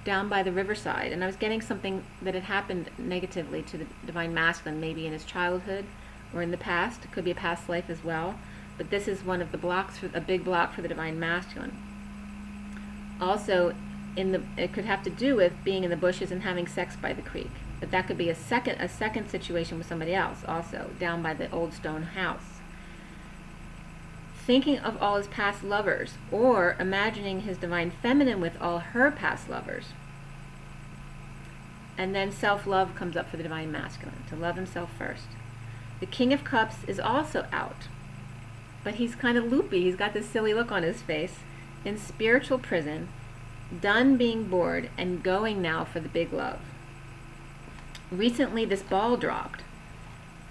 down by the riverside. And I was getting something that had happened negatively to the Divine Masculine, maybe in his childhood or in the past. It could be a past life as well. But this is one of the blocks, a big block for the Divine Masculine. Also, it could have to do with being in the bushes and having sex by the creek. But that could be a second situation with somebody else also, down by the old stone house. Thinking of all his past lovers, or imagining his Divine Feminine with all her past lovers. And then self-love comes up for the Divine Masculine, to love himself first. The King of Cups is also out, but he's kind of loopy. He's got this silly look on his face, in spiritual prison, done being bored and going now for the big love. Recently this ball dropped,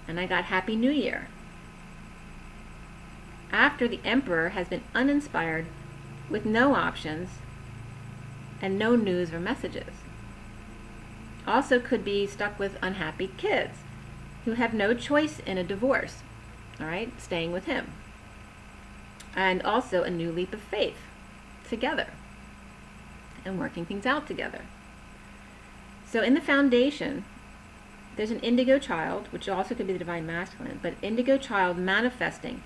and I got Happy New Year. After the Emperor has been uninspired, with no options, and no news or messages. Also could be stuck with unhappy kids, who have no choice in a divorce, all right, staying with him. And also a new leap of faith, together, and working things out together. So in the foundation, there's an indigo child, which also could be the Divine Masculine, but indigo child manifesting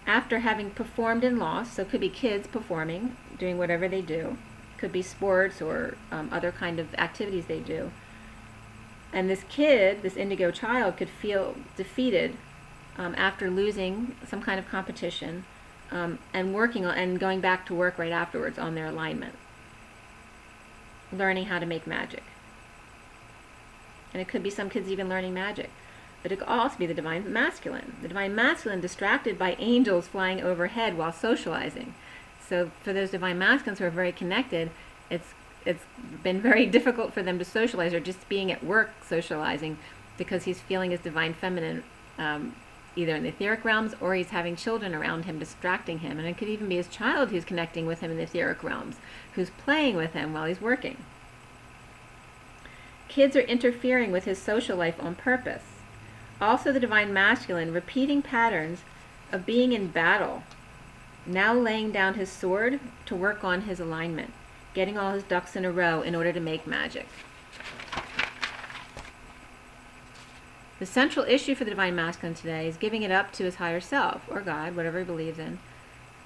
after having performed and lost. So it could be kids performing, doing whatever they do. Could be sports or other kind of activities they do. And this kid, this indigo child, could feel defeated after losing some kind of competition and working on and going back to work right afterwards on their alignment, learning how to make magic. And it could be some kids even learning magic. But it could also be the Divine Masculine. The Divine Masculine distracted by angels flying overhead while socializing. So for those Divine Masculines who are very connected, it's been very difficult for them to socialize, or just being at work socializing, because he's feeling his Divine Feminine either in the etheric realms, or he's having children around him distracting him. And it could even be his child who's connecting with him in the etheric realms, who's playing with him while he's working. Kids are interfering with his social life on purpose. Also the Divine Masculine repeating patterns of being in battle, now laying down his sword to work on his alignment, getting all his ducks in a row in order to make magic. The central issue for the Divine Masculine today is giving it up to his higher self, or God, whatever he believes in,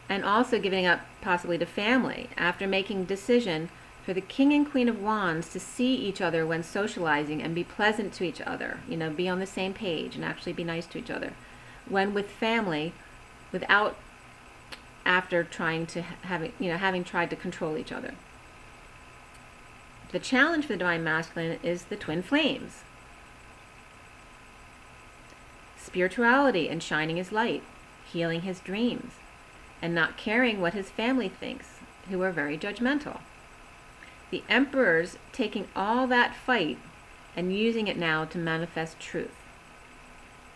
and also giving up possibly to family after making a decision for the King and Queen of Wands to see each other when socializing and be pleasant to each other, you know, be on the same page and actually be nice to each other. When with family, without, after trying to having tried to control each other. The challenge for the Divine Masculine is the twin flames. Spirituality and shining his light, healing his dreams, and not caring what his family thinks, who are very judgmental. The Emperor's taking all that fight and using it now to manifest truth.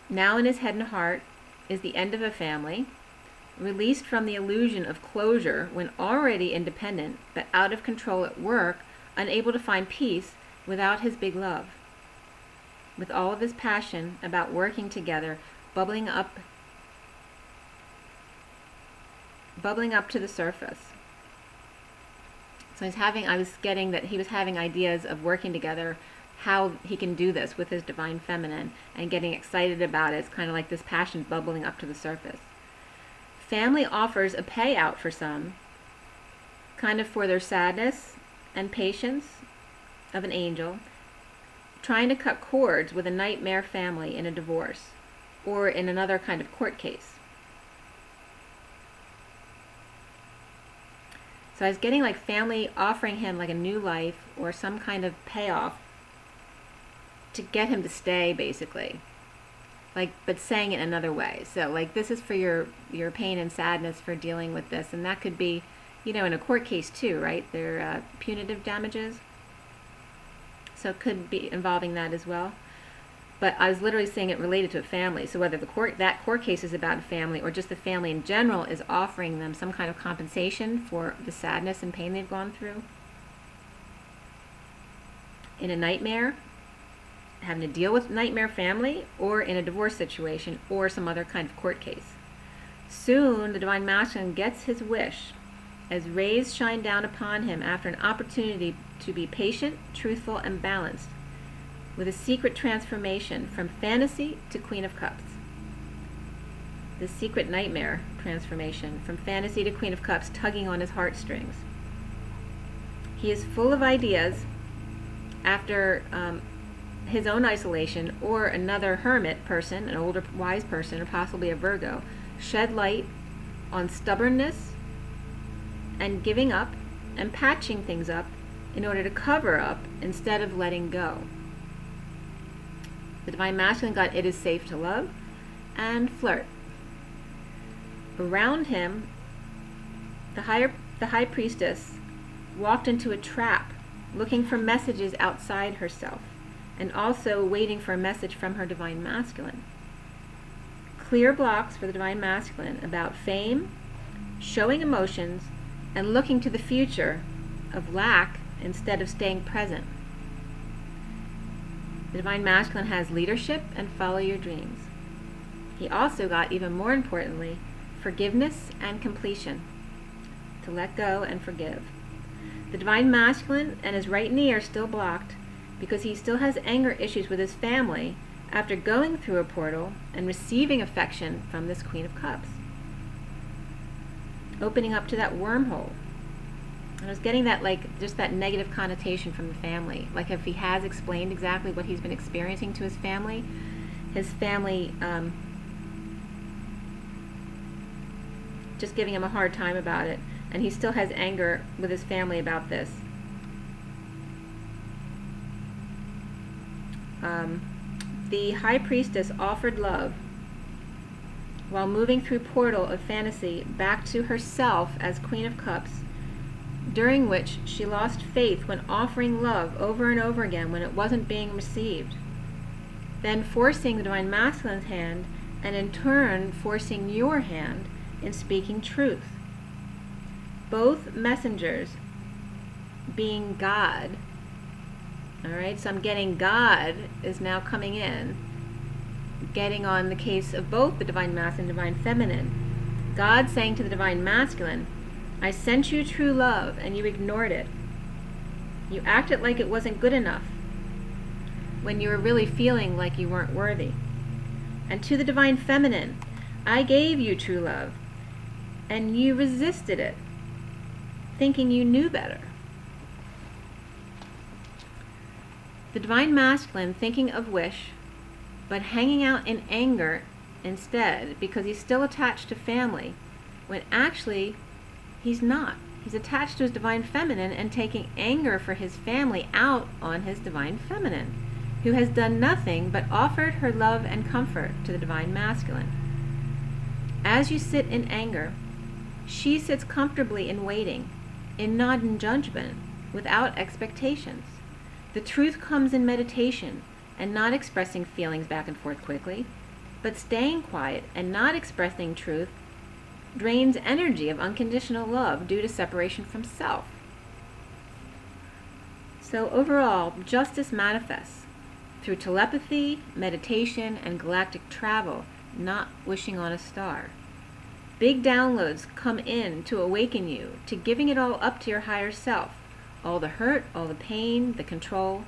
Now in his head and heart is the end of a family, released from the illusion of closure when already independent, but out of control at work, unable to find peace without his big love. With all of his passion about working together, bubbling up to the surface. So I was getting that he was having ideas of working together, how he can do this with his Divine Feminine, and getting excited about it. It's kind of like this passion bubbling up to the surface. Family offers a payout for some, kind of for their sadness and patience of an angel, trying to cut cords with a nightmare family in a divorce, or in another kind of court case. So I was getting like family offering him like a new life or some kind of payoff to get him to stay, basically. Like, but saying it another way. So like, this is for your pain and sadness for dealing with this. And that could be, you know, in a court case too, right? They're punitive damages. So it could be involving that as well. But I was literally saying it related to a family. So whether that court case is about a family or just the family in general is offering them some kind of compensation for the sadness and pain they've gone through. In a nightmare, having to deal with nightmare family, or in a divorce situation, or some other kind of court case. Soon, the Divine Masculine gets his wish as rays shine down upon him after an opportunity to be patient, truthful, and balanced, with a secret transformation from fantasy to Queen of Cups. The secret nightmare transformation from fantasy to Queen of Cups, tugging on his heartstrings. He is full of ideas after his own isolation, or another hermit person, an older wise person, or possibly a Virgo, shed light on stubbornness and giving up and patching things up in order to cover up instead of letting go. The Divine Masculine got it is safe to love and flirt. Around him, the high priestess walked into a trap, looking for messages outside herself, and also waiting for a message from her Divine Masculine. Clear blocks for the Divine Masculine about fame, showing emotions, and looking to the future of lack instead of staying present. The Divine Masculine has leadership and follow your dreams. He also got, even more importantly, forgiveness and completion, to let go and forgive. The Divine Masculine and his right knee are still blocked because he still has anger issues with his family after going through a portal and receiving affection from this Queen of Cups, opening up to that wormhole. And I was getting that, like, just that negative connotation from the family. Like, if he has explained exactly what he's been experiencing to his family just giving him a hard time about it, and he still has anger with his family about this. The High Priestess offered love while moving through portal of fantasy back to herself as Queen of Cups, during which she lost faith when offering love over and over again when it wasn't being received, then forcing the Divine Masculine's hand, and in turn forcing your hand in speaking truth. Both messengers being God. Alright, so I'm getting God is now coming in, getting on the case of both the Divine Masculine and Divine Feminine. God saying to the Divine Masculine, I sent you true love and you ignored it. You acted like it wasn't good enough. when you were really feeling like you weren't worthy. And to the Divine Feminine, I gave you true love, and you resisted it, thinking you knew better. The Divine Masculine, thinking of wish, but hanging out in anger instead because he's still attached to family, when actually he's not. He's attached to his Divine Feminine and taking anger for his family out on his Divine Feminine, who has done nothing but offered her love and comfort to the Divine Masculine. As you sit in anger, she sits comfortably in waiting, in non-judgment, without expectations. The truth comes in meditation and not expressing feelings back and forth quickly, but staying quiet and not expressing truth drains energy of unconditional love due to separation from self. So overall, justice manifests through telepathy, meditation, and galactic travel, not wishing on a star. Big downloads come in to awaken you to giving it all up to your higher self, all the hurt, all the pain, the control,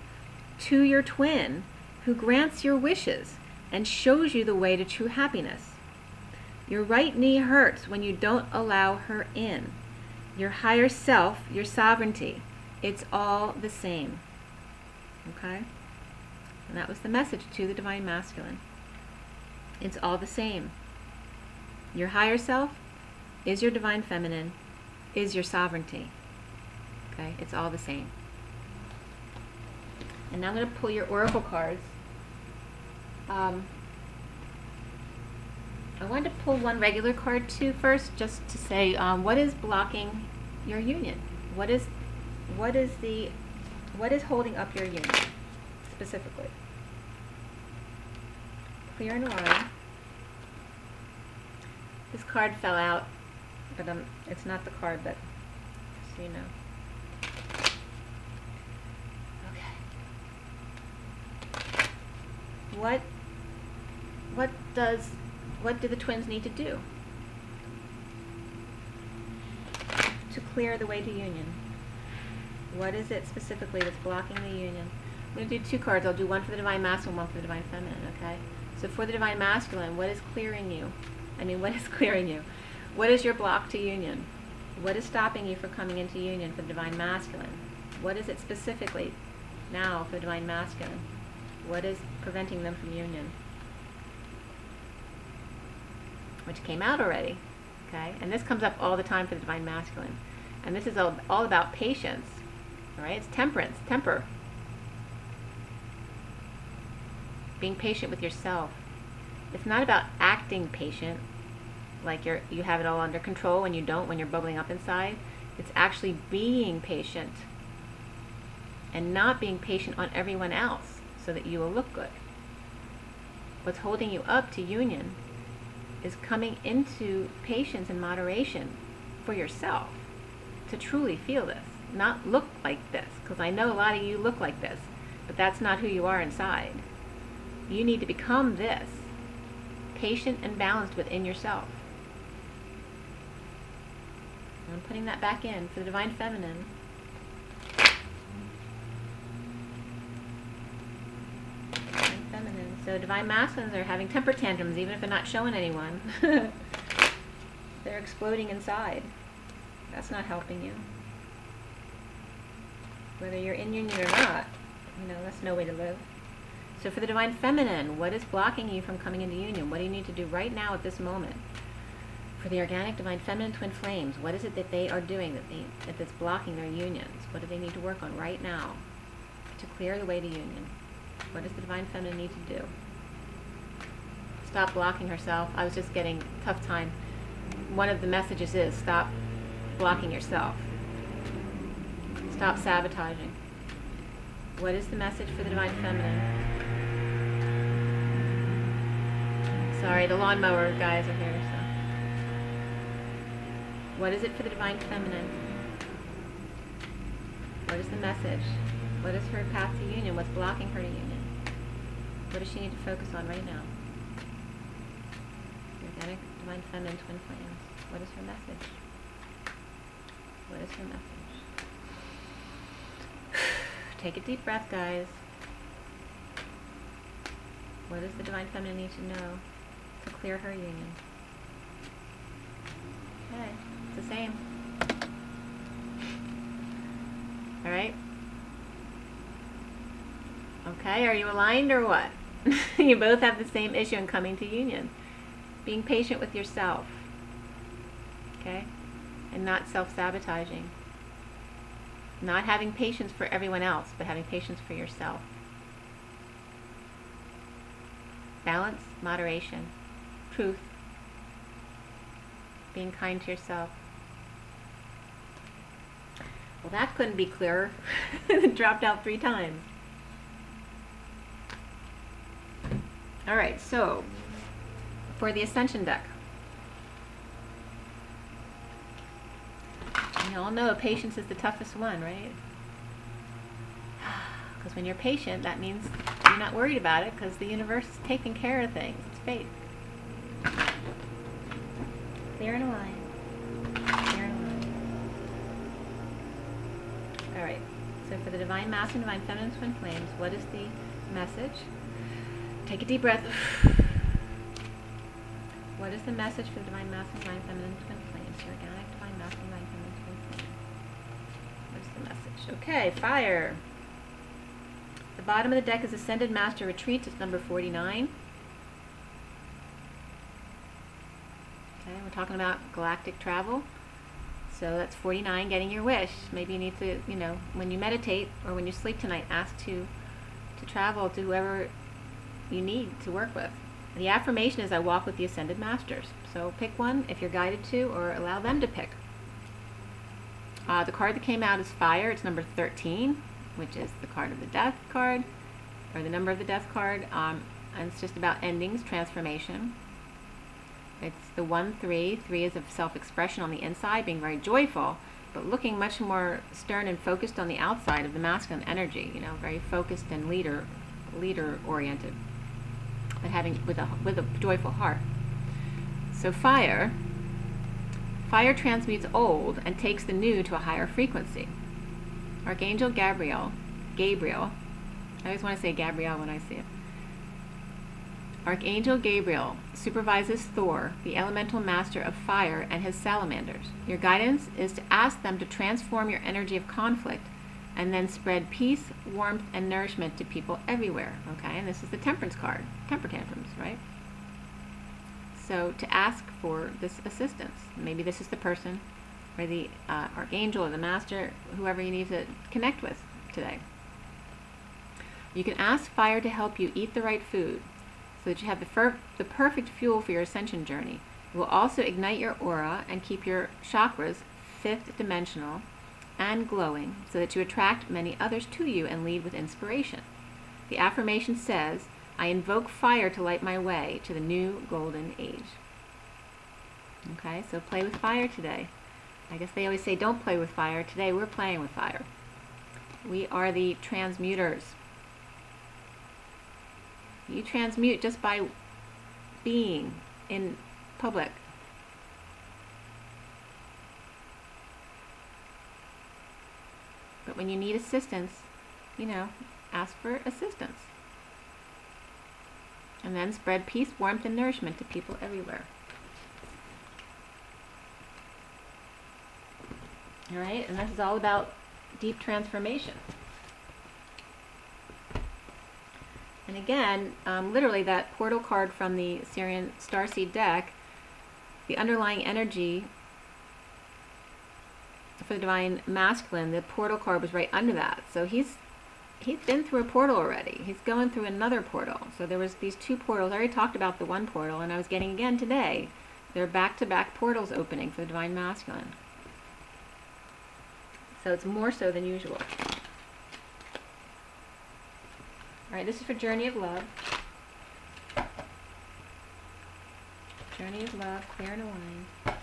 to your twin, who grants your wishes and shows you the way to true happiness. Your right knee hurts when you don't allow her in. Your higher self, your sovereignty, it's all the same. Okay? And that was the message to the Divine Masculine. It's all the same. Your higher self is your Divine Feminine, is your sovereignty. Okay? It's all the same. And now I'm going to pull your oracle cards. I wanted to pull one regular card too first, just to say what is blocking your union. What is holding up your union specifically? Clear and wide. This card fell out, but it's not the card, but just so you know. Okay. What do the twins need to do to clear the way to union? What is it specifically that's blocking the union? I'm going to do two cards. I'll do one for the Divine Masculine, one for the Divine Feminine, okay? So for the Divine Masculine, what is clearing you? What is clearing you? What is your block to union? What is stopping you from coming into union for the Divine Masculine? What is it specifically now for the Divine Masculine? What is preventing them from union? Which came out already, okay? And this comes up all the time for the Divine Masculine. And this is all about patience, all right? It's temperance, temper. Being patient with yourself. It's not about acting patient, like you have it all under control when you don't, when you're bubbling up inside. It's actually being patient and not being patient on everyone else so that you will look good. What's holding you up to union is coming into patience and moderation for yourself to truly feel this, not look like this, because I know a lot of you look like this, but that's not who you are inside. You need to become this, patient and balanced within yourself. And I'm putting that back in for the Divine Feminine. So Divine Masculines are having temper tantrums, even if they're not showing anyone. They're exploding inside. That's not helping you. Whether you're in union or not, that's no way to live. So for the Divine Feminine, what is blocking you from coming into union? What do you need to do right now at this moment? For the Organic Divine Feminine Twin Flames, what is it that they are doing that's blocking their unions? What do they need to work on right now to clear the way to union? What does the Divine Feminine need to do? Stop blocking herself. I was just getting a tough time. One of the messages is stop blocking yourself. Stop sabotaging. What is the message for the Divine Feminine? Sorry, the lawnmower guys are here. So, what is it for the Divine Feminine? What is the message? What is her path to union? What's blocking her to union? What does she need to focus on right now? Organic Divine Feminine Twin Flames. What is her message? What is her message? Take a deep breath, guys. What does the Divine Feminine need to know to clear her union? Okay, it's the same. All right. Okay, are you aligned or what? You both have the same issue in coming to union. Being patient with yourself. Okay? And not self-sabotaging. Not having patience for everyone else, but having patience for yourself. Balance, moderation, truth, being kind to yourself. Well, that couldn't be clearer. It dropped out 3 times. All right, so for the Ascension deck, you all know patience is the toughest one, right? Because when you're patient, that means you're not worried about it because the universe is taking care of things. It's faith. Clear and aligned. Clear and aligned. All right. So for the Divine Masculine, Divine Feminine Twin Flames, what is the message? Take a deep breath. What is the message for the Divine Masculine, Divine Feminine Twin Flames? Your organic Divine Masculine, Divine Feminine Twin Flame. What's the message? Okay, fire. The bottom of the deck is Ascended Master Retreat. It's number 49. Okay, we're talking about galactic travel. So that's 49, getting your wish. Maybe you need to, you know, when you meditate or when you sleep tonight, ask to travel to whoever you need to work with. The affirmation is I walk with the Ascended Masters. So pick one if you're guided to, or allow them to pick. The card that came out is Fire. It's number 13, which is the card of the Death card, or the number of the Death card. And it's just about endings, transformation. It's the 1-3. 3 is of self-expression on the inside, being very joyful, but looking much more stern and focused on the outside of the masculine energy. You know, very focused and leader-oriented, but having with a joyful heart. So fire transmutes old and takes the new to a higher frequency. Archangel Gabriel, I always want to say Gabrielle when I see it. Archangel Gabriel supervises Thor, the elemental master of fire, and his salamanders. Your guidance is to ask them to transform your energy of conflict and then spread peace, warmth, and nourishment to people everywhere. Okay, and this is the Temperance card, temper tantrums, right? So to ask for this assistance. Maybe this is the person, or the archangel, or the master, whoever you need to connect with today. You can ask fire to help you eat the right food so that you have the perfect fuel for your ascension journey. It will also ignite your aura and keep your chakras 5th dimensional and glowing so that you attract many others to you and lead with inspiration. The affirmation says, I invoke fire to light my way to the new golden age. Okay, so play with fire today. I guess they always say don't play with fire. Today we're playing with fire. We are the transmuters. You transmute just by being in public. But when you need assistance, you know, ask for assistance. And then spread peace, warmth, and nourishment to people everywhere. All right, and this is all about deep transformation. And again, literally that portal card from the Syrian Starseed deck, the underlying energy for the Divine Masculine, the portal card was right under that. So he's been through a portal already. He's going through another portal. So there was these 2 portals. I already talked about the one portal, and I was getting again today. There are back-to-back portals opening for the Divine Masculine. So it's more so than usual. All right, this is for Journey of Love. Journey of Love, clear and aligned. Clear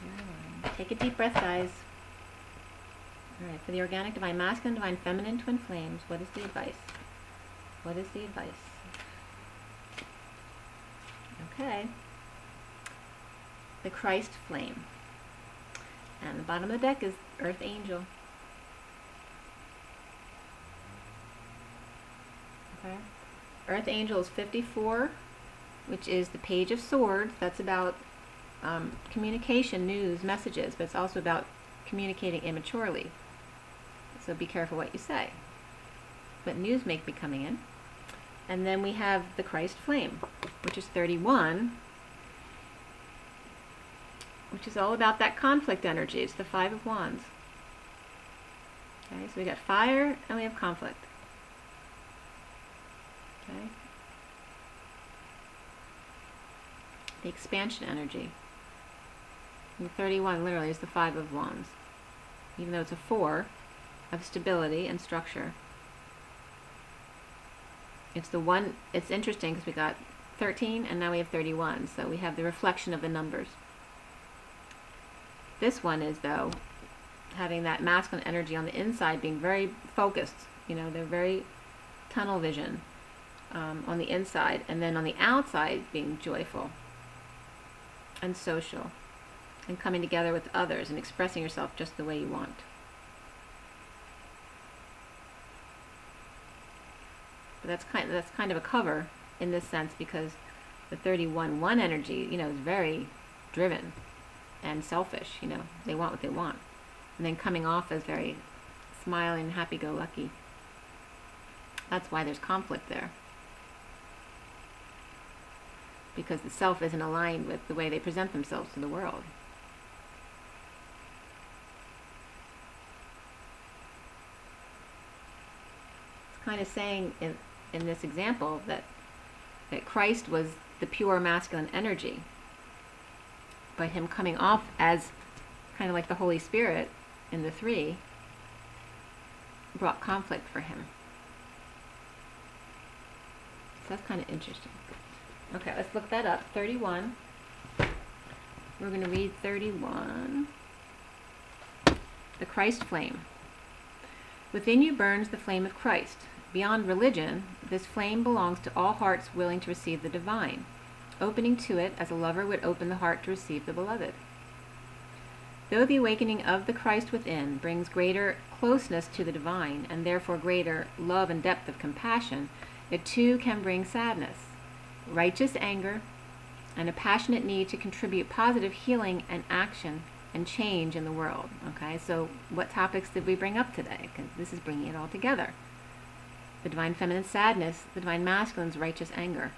and aligned. Take a deep breath, guys. All right, for the organic Divine Masculine, Divine Feminine Twin Flames, what is the advice? What is the advice? Okay. The Christ Flame. And the bottom of the deck is Earth Angel. Okay. Earth Angel is 54, which is the Page of Swords. That's about communication, news, messages, but it's also about communicating immaturely. So be careful what you say. But news may be coming in. And then we have the Christ Flame, which is 31, which is all about that conflict energy. It's the Five of Wands. Okay, so we got fire and we have conflict. Okay. The expansion energy. And 31 literally is the Five of Wands. Even though it's a 4 of stability and structure. It's the one, it's interesting because we got 13 and now we have 31, so we have the reflection of the numbers. This one is, though, having that masculine energy on the inside, being very focused. You know, they're very tunnel vision on the inside, and then on the outside being joyful and social and coming together with others and expressing yourself just the way you want. But that's kind of a cover in this sense, because the 31-1 energy, you know, is very driven and selfish. You know, they want what they want, and then coming off as very smiling, happy-go-lucky. That's why there's conflict there, because the self isn't aligned with the way they present themselves to the world. It's kind of saying in this example that Christ was the pure masculine energy, but him coming off as kind of like the Holy Spirit in the 3 brought conflict for him. So that's kind of interesting. Okay, let's look that up. 31. We're going to read 31. The Christ Flame. Within you burns the flame of Christ. Beyond religion, this flame belongs to all hearts willing to receive the divine, opening to it as a lover would open the heart to receive the beloved. Though the awakening of the Christ within brings greater closeness to the divine, and therefore greater love and depth of compassion, it too can bring sadness, righteous anger, and a passionate need to contribute positive healing and action and change in the world. Okay, so what topics did we bring up today? Because this is bringing it all together. The divine feminine sadness, the divine masculine's righteous anger.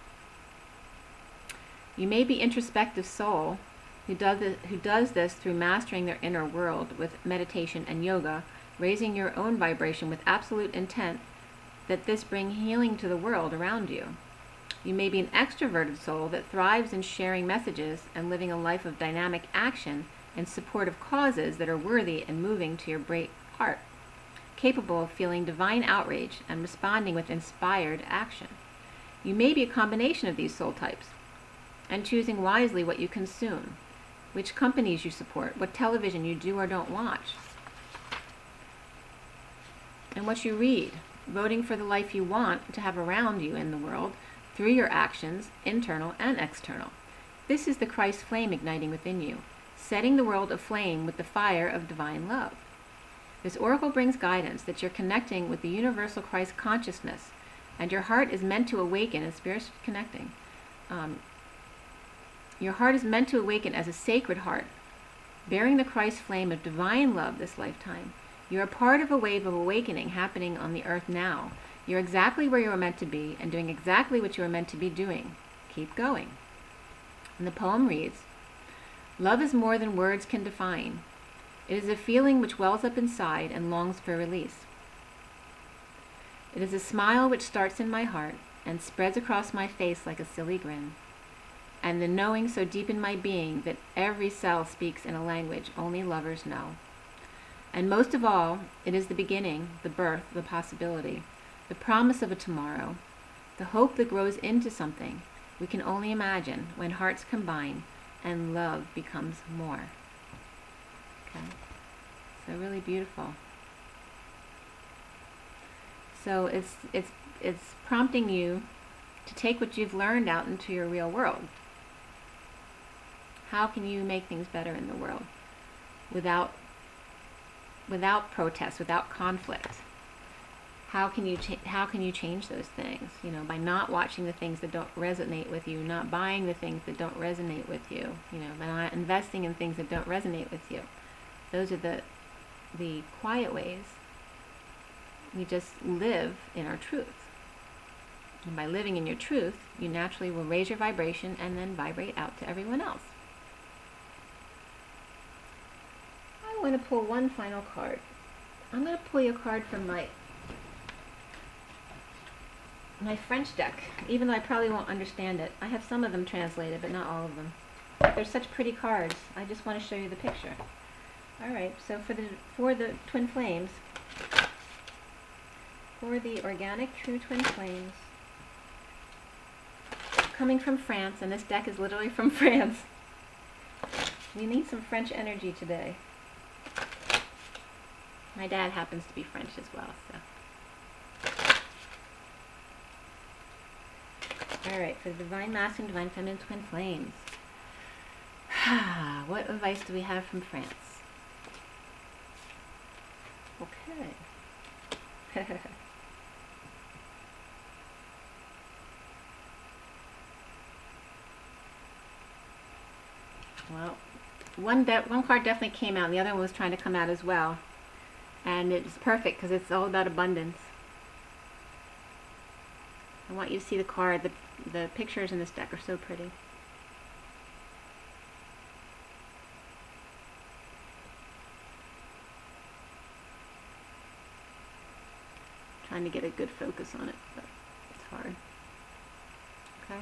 You may be introspective soul who does this through mastering their inner world with meditation and yoga, raising your own vibration with absolute intent that this bring healing to the world around you. You may be an extroverted soul that thrives in sharing messages and living a life of dynamic action in support of causes that are worthy and moving to your great heart, capable of feeling divine outrage and responding with inspired action. You may be a combination of these soul types, and choosing wisely what you consume, which companies you support, what television you do or don't watch, and what you read, voting for the life you want to have around you in the world through your actions, internal and external. This is the Christ flame igniting within you, setting the world aflame with the fire of divine love. This oracle brings guidance that you're connecting with the universal Christ consciousness, and your heart is meant to awaken as spiritually connecting. Your heart is meant to awaken as a sacred heart, bearing the Christ flame of divine love this lifetime. You're a part of a wave of awakening happening on the earth now. You're exactly where you were meant to be and doing exactly what you were meant to be doing. Keep going. And the poem reads, love is more than words can define. It is a feeling which wells up inside and longs for release. It is a smile which starts in my heart and spreads across my face like a silly grin, and the knowing so deep in my being that every cell speaks in a language only lovers know. And most of all, it is the beginning, the birth, the possibility, the promise of a tomorrow, the hope that grows into something we can only imagine when hearts combine and love becomes more. Okay, so really beautiful. So it's prompting you to take what you've learned out into your real world. How can you make things better in the world without protest, without conflict? how can you change those things? You know, by not watching the things that don't resonate with you, not buying the things that don't resonate with you, you know, by not investing in things that don't resonate with you. Those are the quiet ways. We just live in our truth. And by living in your truth, you naturally will raise your vibration and then vibrate out to everyone else. I want to pull one final card. I'm going to pull you a card from my French deck, even though I probably won't understand it. I have some of them translated, but not all of them. They're such pretty cards. I just want to show you the picture. Alright, so for the twin flames, for the organic true twin flames, coming from France, and this deck is literally from France. We need some French energy today. My dad happens to be French as well, so. Alright, for the Divine Masculine, Divine Feminine Twin Flames. What advice do we have from France? Okay. Well, one card definitely came out, and the other one was trying to come out as well. And it's perfect because it's all about abundance. I want you to see the card. The pictures in this deck are so pretty. Trying to get a good focus on it, but it's hard. Okay.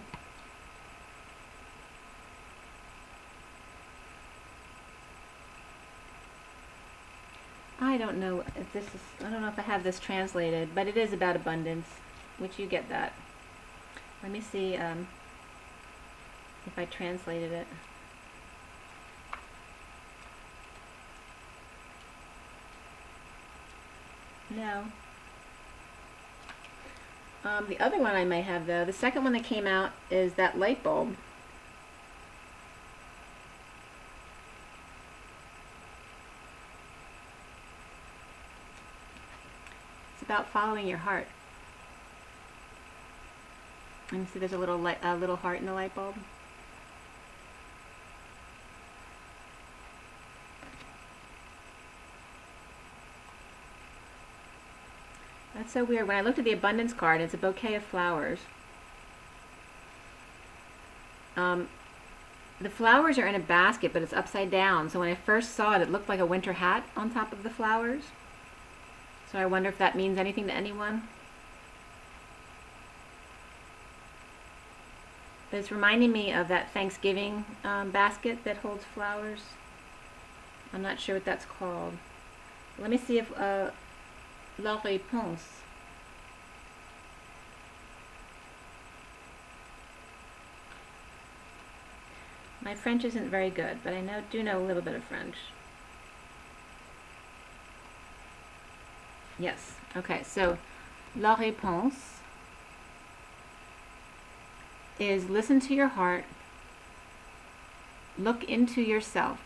I don't know if this is, I don't know if I have this translated, but it is about abundance, which you get that. Let me see if I translated it. No. The other one I may have, though, the second one that came out is that light bulb. It's about following your heart. And see, there's a little heart in the light bulb. That's so weird. When I looked at the abundance card, it's a bouquet of flowers. The flowers are in a basket, but it's upside down. So when I first saw it, it looked like a winter hat on top of the flowers. So I wonder if that means anything to anyone. But it's reminding me of that Thanksgiving basket that holds flowers. I'm not sure what that's called. Let me see if La Réponse. My French isn't very good, but I do know a little bit of French. Yes. Okay, so La Réponse is listen to your heart, look into yourself,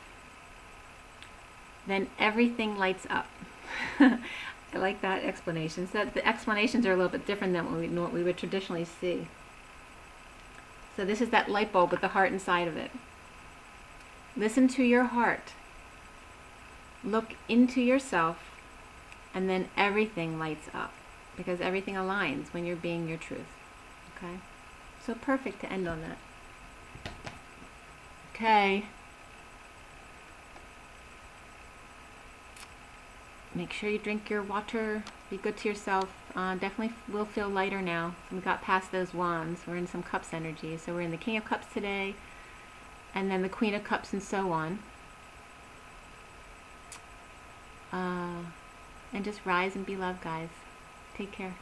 then everything lights up. I like that explanation. So the explanations are a little bit different than what we would traditionally see. So this is that light bulb with the heart inside of it. Listen to your heart. Look into yourself, and then everything lights up, because everything aligns when you're being your truth. Okay? So perfect to end on that. Okay. Make sure you drink your water. Be good to yourself. Definitely will feel lighter now. So we got past those wands. We're in some cups energy. So we're in the King of Cups today, and then the Queen of Cups, and so on. And just rise and be loved, guys. Take care.